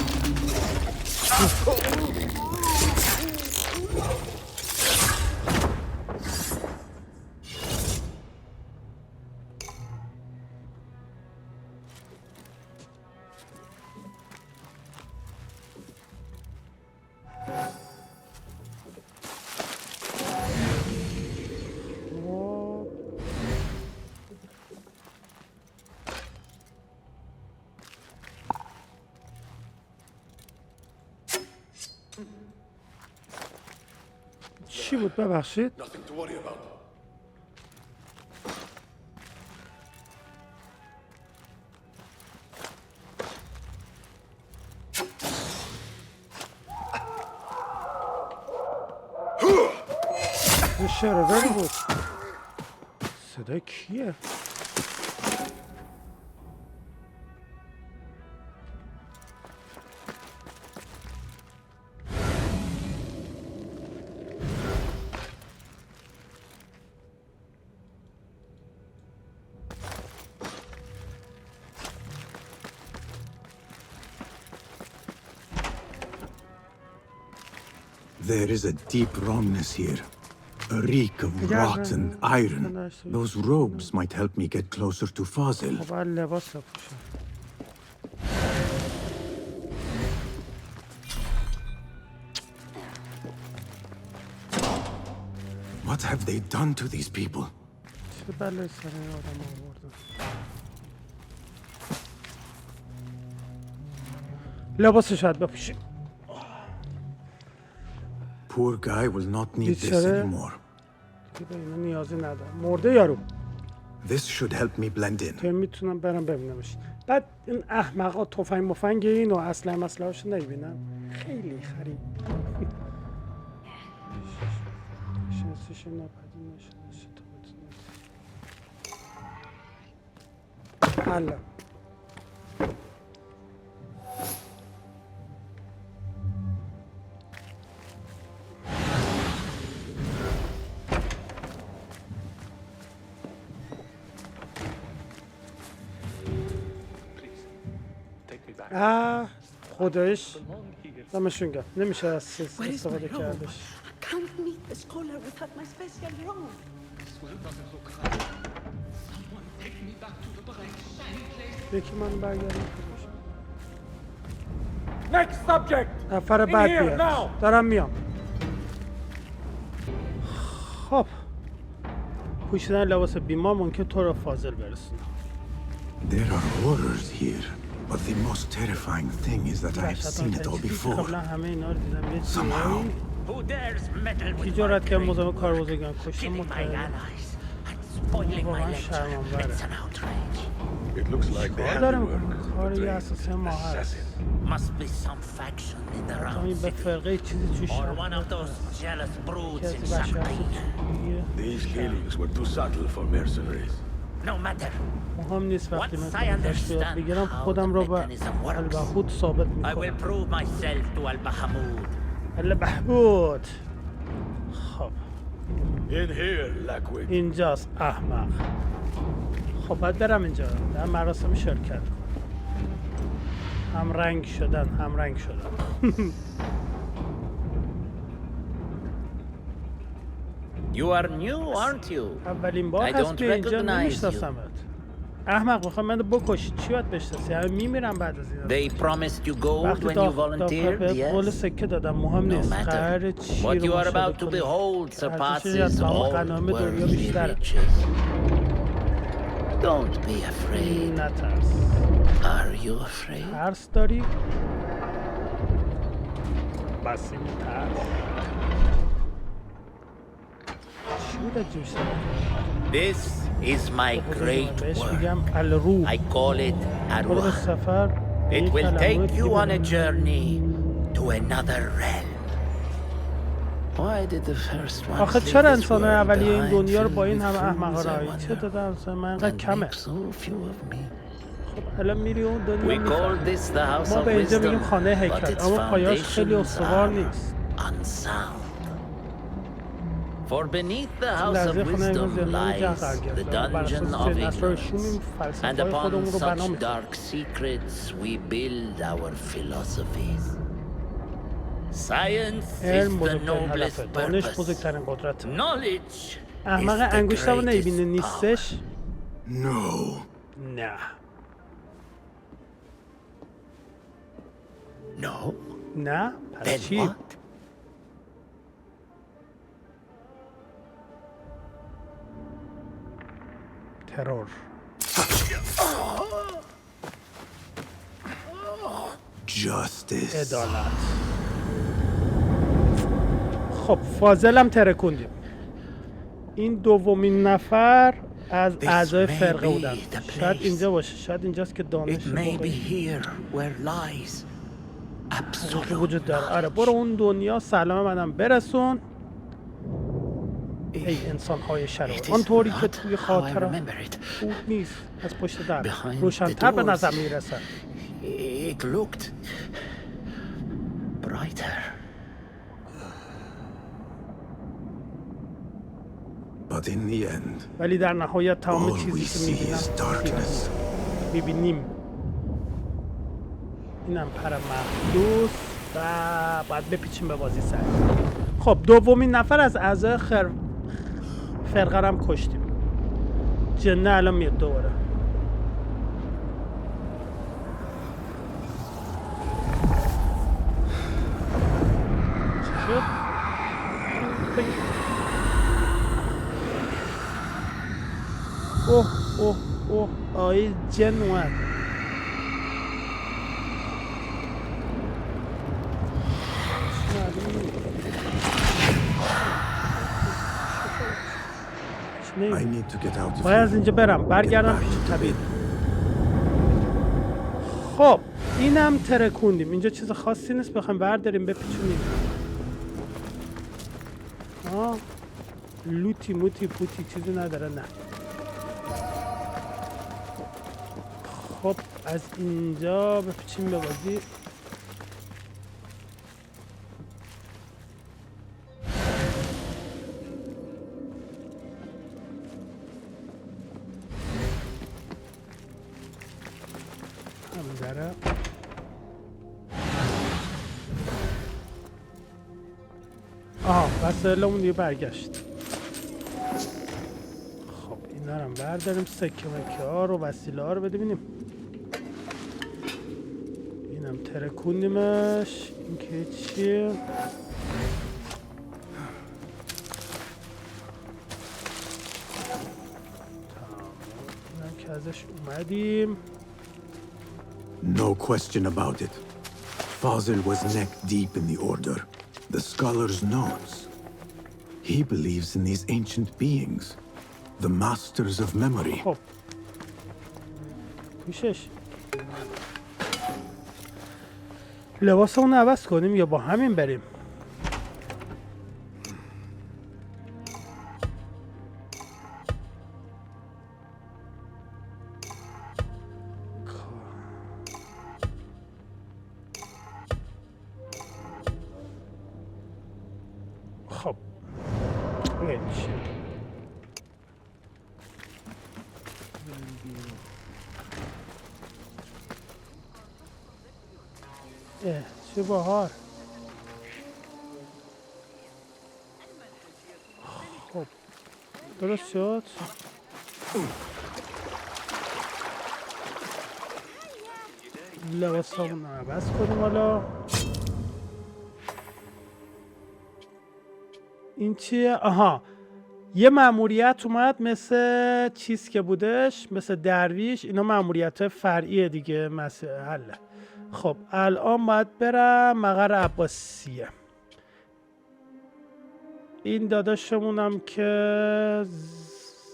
چی بود ببخشید؟ شرابری بود. صدای کیه؟ There is a deep wrongness here. A reek of rotten iron. Those robes might help me get closer to Fazil. What have they done to these people? لباسش شاید بپوشی. Poor guy will not need this anymore. نیازی ندارم. مرده یارو. This should help me blend in. تو میتونم برم ببینمش. بعد این احمقا تفنگ مفنگ این و اصلا مسئله‌اش نمیبینم. خیلی خرید. شناسش ناپدید نشده تا حالا. خودش دمشون گرم نمیشه از چیز استفاده کردش. یکی من برگردم. نفر بعد بیاد. دارم میام. خب پوشیدن لباس بیمار ممکن تو رو فاضل برسونه. There are horrors here, but the most terrifying thing is that I've seen it all before. Somehow. کی جرأت کرد مزاحم کارگزاران کشته واقعا شرم‌آوره. It looks like they had to work. کاری اساسین ما هست. Must be some faction in the این به فرقه چیزی توش or one of those jealous broods in Champagne. These killings were too subtle for mercenaries. No matter. مهم نیست وقتی من دست بیاد بگیرم خودم رو به البهود ثابت I will میکنم. prove myself to Al-Bahamud. البهود. خب In here, Lackway. اینجاست احمق. خب باید برم اینجا در مراسم شرکت کنم. هم رنگ شدن. You are new, aren't you? اولین بار هست به اینجا نمیشناسمت. احمق میخوام منو بکشی چی باید بشناسی؟ همه میمیرم بعد از این. They promised you gold when you volunteered, قول yes? سکه دادم مهم نیست. قرار چی What you رو are about to behold surpasses all worldly riches. Don't be afraid. نترس. Are you afraid? ترس داری؟ بس این ترس. چی بود عجیبش؟ This is my great work. I call it Arwah. It will take you on a journey to another realm. Why did the first one آخه چرا انسان‌های اولیه این دنیا رو با این همه احمقا رهایی؟ چه دادن من انقدر کمه؟ خب الان میری اون دنیا ما به اینجا میگیم خانه هیکل اما پایه‌اش خیلی استوار نیست. For beneath the house of wisdom lies the dungeon of ignorance, and upon such dark secrets we build our philosophies. Science is the noblest purpose. Knowledge احمق انگشتمو نمیبینه نیستش؟ No. نه. No. نه؟ پس چی؟ ترور. Justice. عدالت. خب فاضلم ترکوندیم. این دومین نفر از اعضای فرقه بودن. شاید اینجا باشه. شاید اینجاست که دانش وجود داره. آره برو اون دنیا سلام منم برسون. ای انسان‌های شرور آنطوری که توی خاطرم بود نیست از پشت در روشن‌تر به نظر میرسن. It looked brighter. But in the end, ولی در نهایت تمام چیزی که می‌بینیم اینم پر محدود و باید بپیچیم به بازی سر. خب دومین نفر از اعضای فرقه هم کشتیم. جنه الان میاد دوباره. چی شد؟ اوه آیه جن اومد. باید از اینجا برم برگردم پیش طبیعی. خب اینم ترکوندیم. اینجا چیز خاصی نیست بخوایم برداریم بپیچونیم. لوتی موتی پوتی چیزی نداره. نه خب از اینجا بپیچیم به بازی. آها وسایلمون دیگه برگشت. خب اینا رو هم برداریم، سکه مکه ها رو وسیله ها رو ببینیم. اینم ترکوندیمش. این که چیه؟ اینم که ازش اومدیم. No question about it. Fazil was neck deep in the order. The scholar's knows. He believes in these ancient beings, the masters of memory. خب پیشش لباسمون عوض کنیم یا با همین بریم؟ خب چه باحال. خب درست شد. لباسامون رو عوض کنیم. حالا این چیه؟ آها یه مأموریت اومد مثل چیز که بودش، مثل درویش. اینا مأموریت فرعیه دیگه، مثل حله. خب الان باید برم مقر عباسیه. این داداشمونم که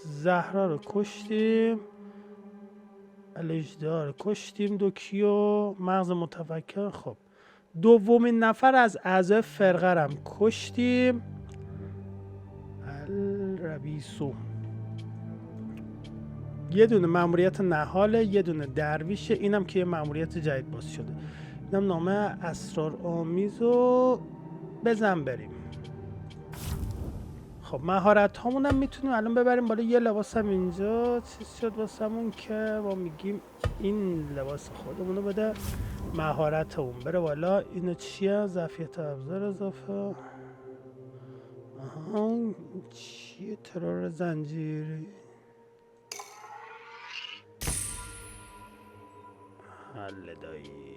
زهرا رو کشتیم، الاجدار رو کشتیم، دوکیو مغز متفکر. خب دومین نفر از اعضای فرقه رو هم کشتیم، الربیسو. یه دونه مأموریت نهاله، یه دونه درویشه. اینم که یه مأموریت جدید باز شده. اینم نامه اسرارآمیزو بزن بریم. خب مهارت هامون هم میتونیم الان ببریم بالا. یه لباس هم اینجا چیز شد واسمون که ما میگیم این لباس خودمونو بده، مهارت اون بره بالا. اینو چیه؟ ظرفیت ابزار اضافه. آها چیه؟ ترور زنجیری. حل دایی.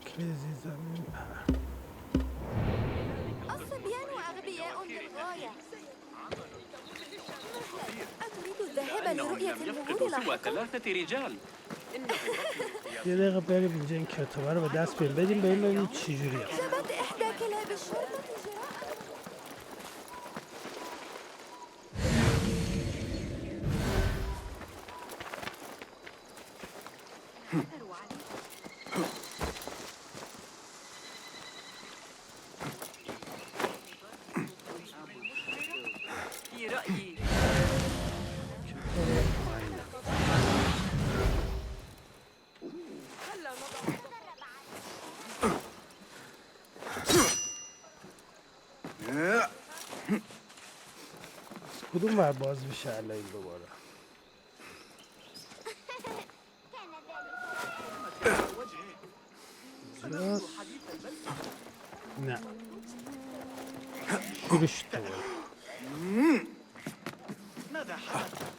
كريزي زمين الصبيان أغبياء للغاية. أتريد الذهاب لرؤية الوجود سوى 3 رجال. یه دقیقه بریم اینجا این کتابه رو به دست بدیم ببینیم چی جوریه. جابت إحدى كلاب الشرطة کدوم ور باز میشه الان این دوباره؟ نه شروعش دوباره. ماذا حدث؟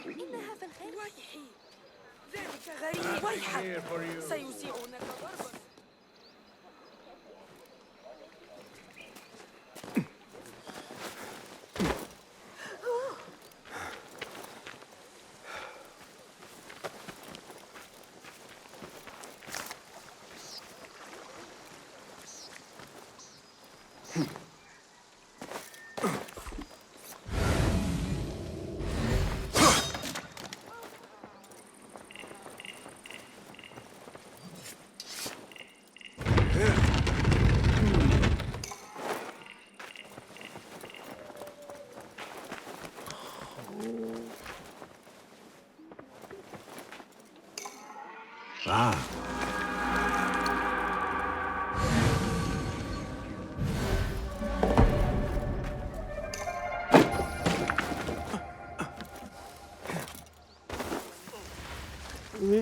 إنها في الخير. ويحي ذلك غريب. ويحك سيسيئونك ضربا. Ah.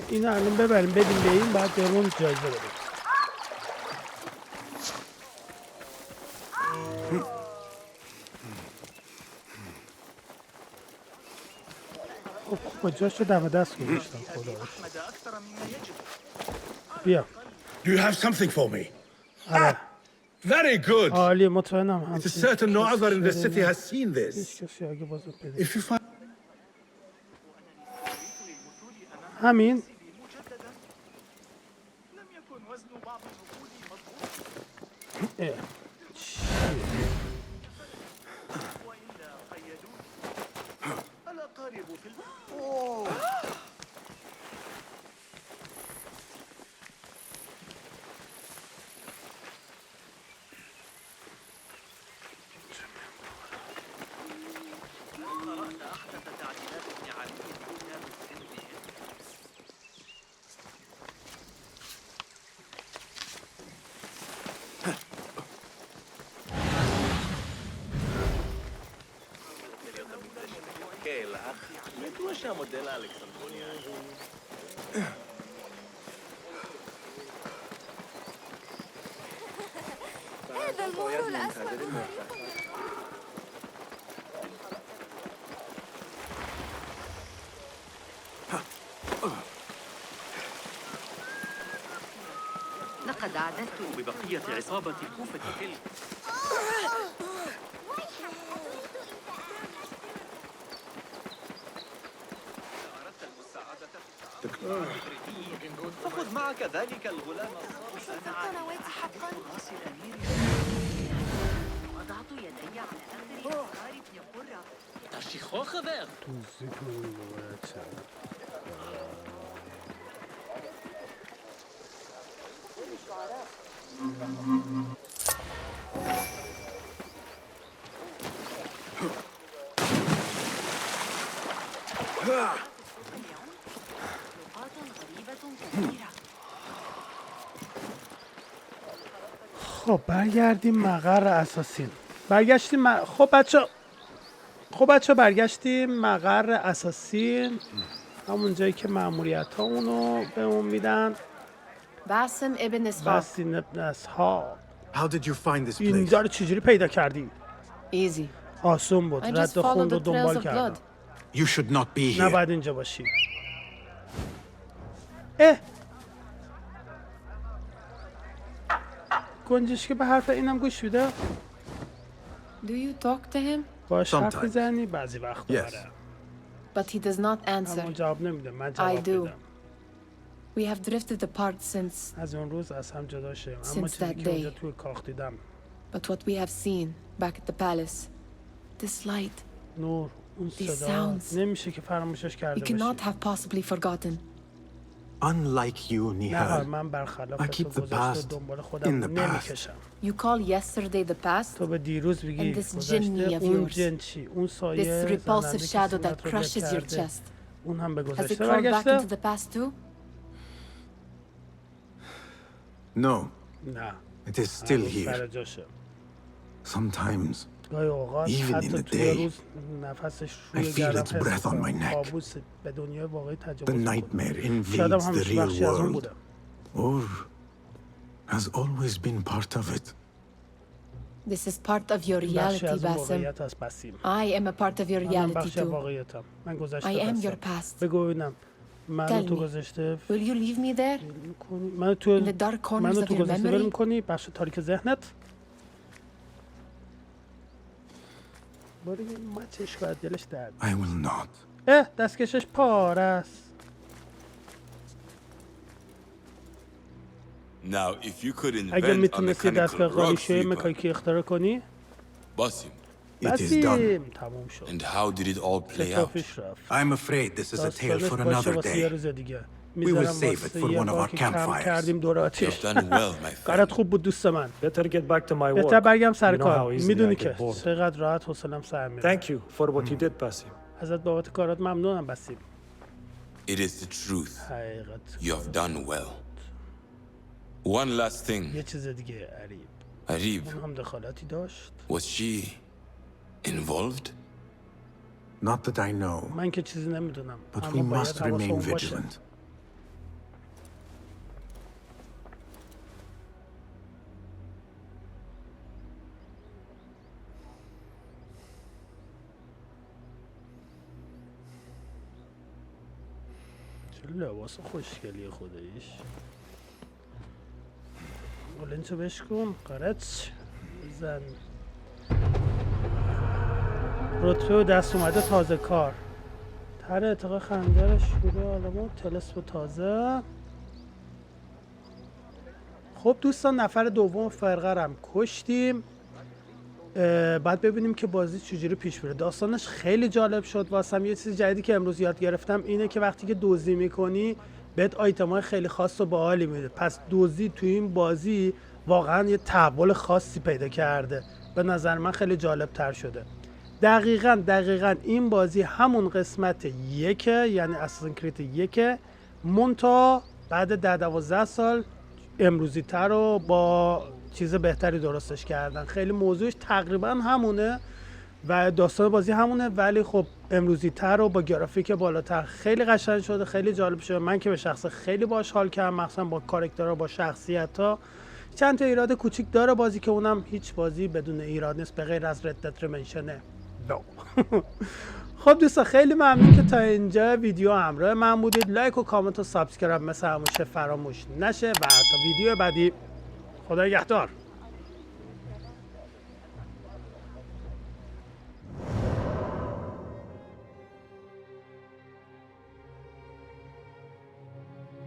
اینو الان ببریم بدیم به این بعد بهمون جایزه بدیم. کجاش رو دم دست گذاشتم خدا رو. بیا. Do you have something for me? آره. Very good. عالی مطمئنم. It is certain no other in the city has seen this. If you find همین هذا المهر الأسود. لقد عددت ببقية عصابة الكوفة تلك. فخذ معك ذلك الغلام الصالح حقا راس الأمير. وضعت يدي على أثر أفكار ابن قرة. ترشيخ خبر. خب برگردیم مقر اساسین. برگشتیم خب بچه برگشتیم مقر اساسین، همون جایی که مأموریت ها اونو بهمون میدن. باسم ابن اسحاق. باسم ابن اسحاق. How did you find this place? اینجا رو چجوری پیدا کردی؟ Easy. آسون بود. رد خون رو دنبال کردم. You should not be here. نباید اینجا باشی. گنجش که به حرف اینم گوش میده. Do you talk to him? باش حرف میزنی بعضی وقت داره. But he does not answer. اما جواب نمیده. من جواب میدم. We have drifted apart since. از اون روز از هم جدا شدیم. اما چیزی که اونجا توی کاخ دیدم. But what we have seen back at the palace, this light, نور، اون صدا نمیشه که فراموشش کرده باشی. You cannot have possibly forgotten. Unlike you, Nihal, من برخلاف I keep the past in the past. You call yesterday the past? تو به دیروز بگی گذشته. اون جن چی؟ اون سایه This repulsive shadow that crushes your chest. اون هم به Has it گذشته crawled back برگشته؟ into the past too? No. نه. It is still here. Sometimes, even in the day, I feel its breath on my neck. The nightmare invades the real world, or has always been part of it. This is part of your reality, Basim. I am a part of your reality too. I am your past. Tell me, will you leave me there? In the dark corners of your memory? بخش تاریک ذهنت. I will not. دستکشش پاره است. Now, if you could اگه invent a میتونستی دستگاه mechanical rock قالیشوی sweeper, مکانیکی اختراع کنی؟ Basim, It is done. تموم شد. and how did it all play out? پیش رفت. I'm afraid this is a tale for another day. We will save it for one of our campfires. کردیم دور آتیش. You've done well, my friend. کارت خوب بود دوست من. Better get back to my work. بهتر برگم سر You know کار. how easily میدونی I که get bored. چقدر راحت حوصله‌ام سر میره. Thank you for what you did, Basim. ازت بابت کارات ممنونم بسیم. It is the truth. You have done well. One last thing. یه چیز دیگه عریب. عریب. اون هم دخالتی داشت. Was she involved? Not that I know. من که چیزی نمیدونم. But we must remain vigilant. لباس خوشگلی خودش. اولینچو بشکن قرچ بزن. رتبه و دست اومده تازه کار. تر اتقا خنجر شروع آلمو تلسپ تازه. خب دوستان نفر دوم فرقه رم کشتیم. بعد ببینیم که بازی چجوری پیش بره. داستانش خیلی جالب شد واسم. یه چیز جدیدی که امروز یاد گرفتم اینه که وقتی که دزدی میکنی بهت آیتم‌های خیلی خاص و باحالی میده. پس دزدی تو این بازی واقعا یه تحول خاصی پیدا کرده. به نظر من خیلی جالب تر شده. دقیقاً این بازی همون قسمت یکه، یعنی اساسین کرید یکه، مونتا بعد 12 سال امروزی تر و با چیز بهتری درستش کردن. خیلی موضوعش تقریبا همونه و داستان بازی همونه، ولی خب امروزی تر و با گرافیک بالاتر. خیلی قشنگ شده، خیلی جالب شده. من که به شخص خیلی باش حال کردم، مخصوصا با کاراکترها، با شخصیت‌ها. چند تا ایراد کوچیک داره بازی که اونم هیچ بازی بدون ایراد نیست به غیر از رد دد ریدمپشن. خب دوستان خیلی ممنون که تا اینجا ویدیو همراه من بودید. لایک و کامنت و سابسکرایب مثل همیشه فراموش نشه و تا ویدیو بعدی خدا نگهدار.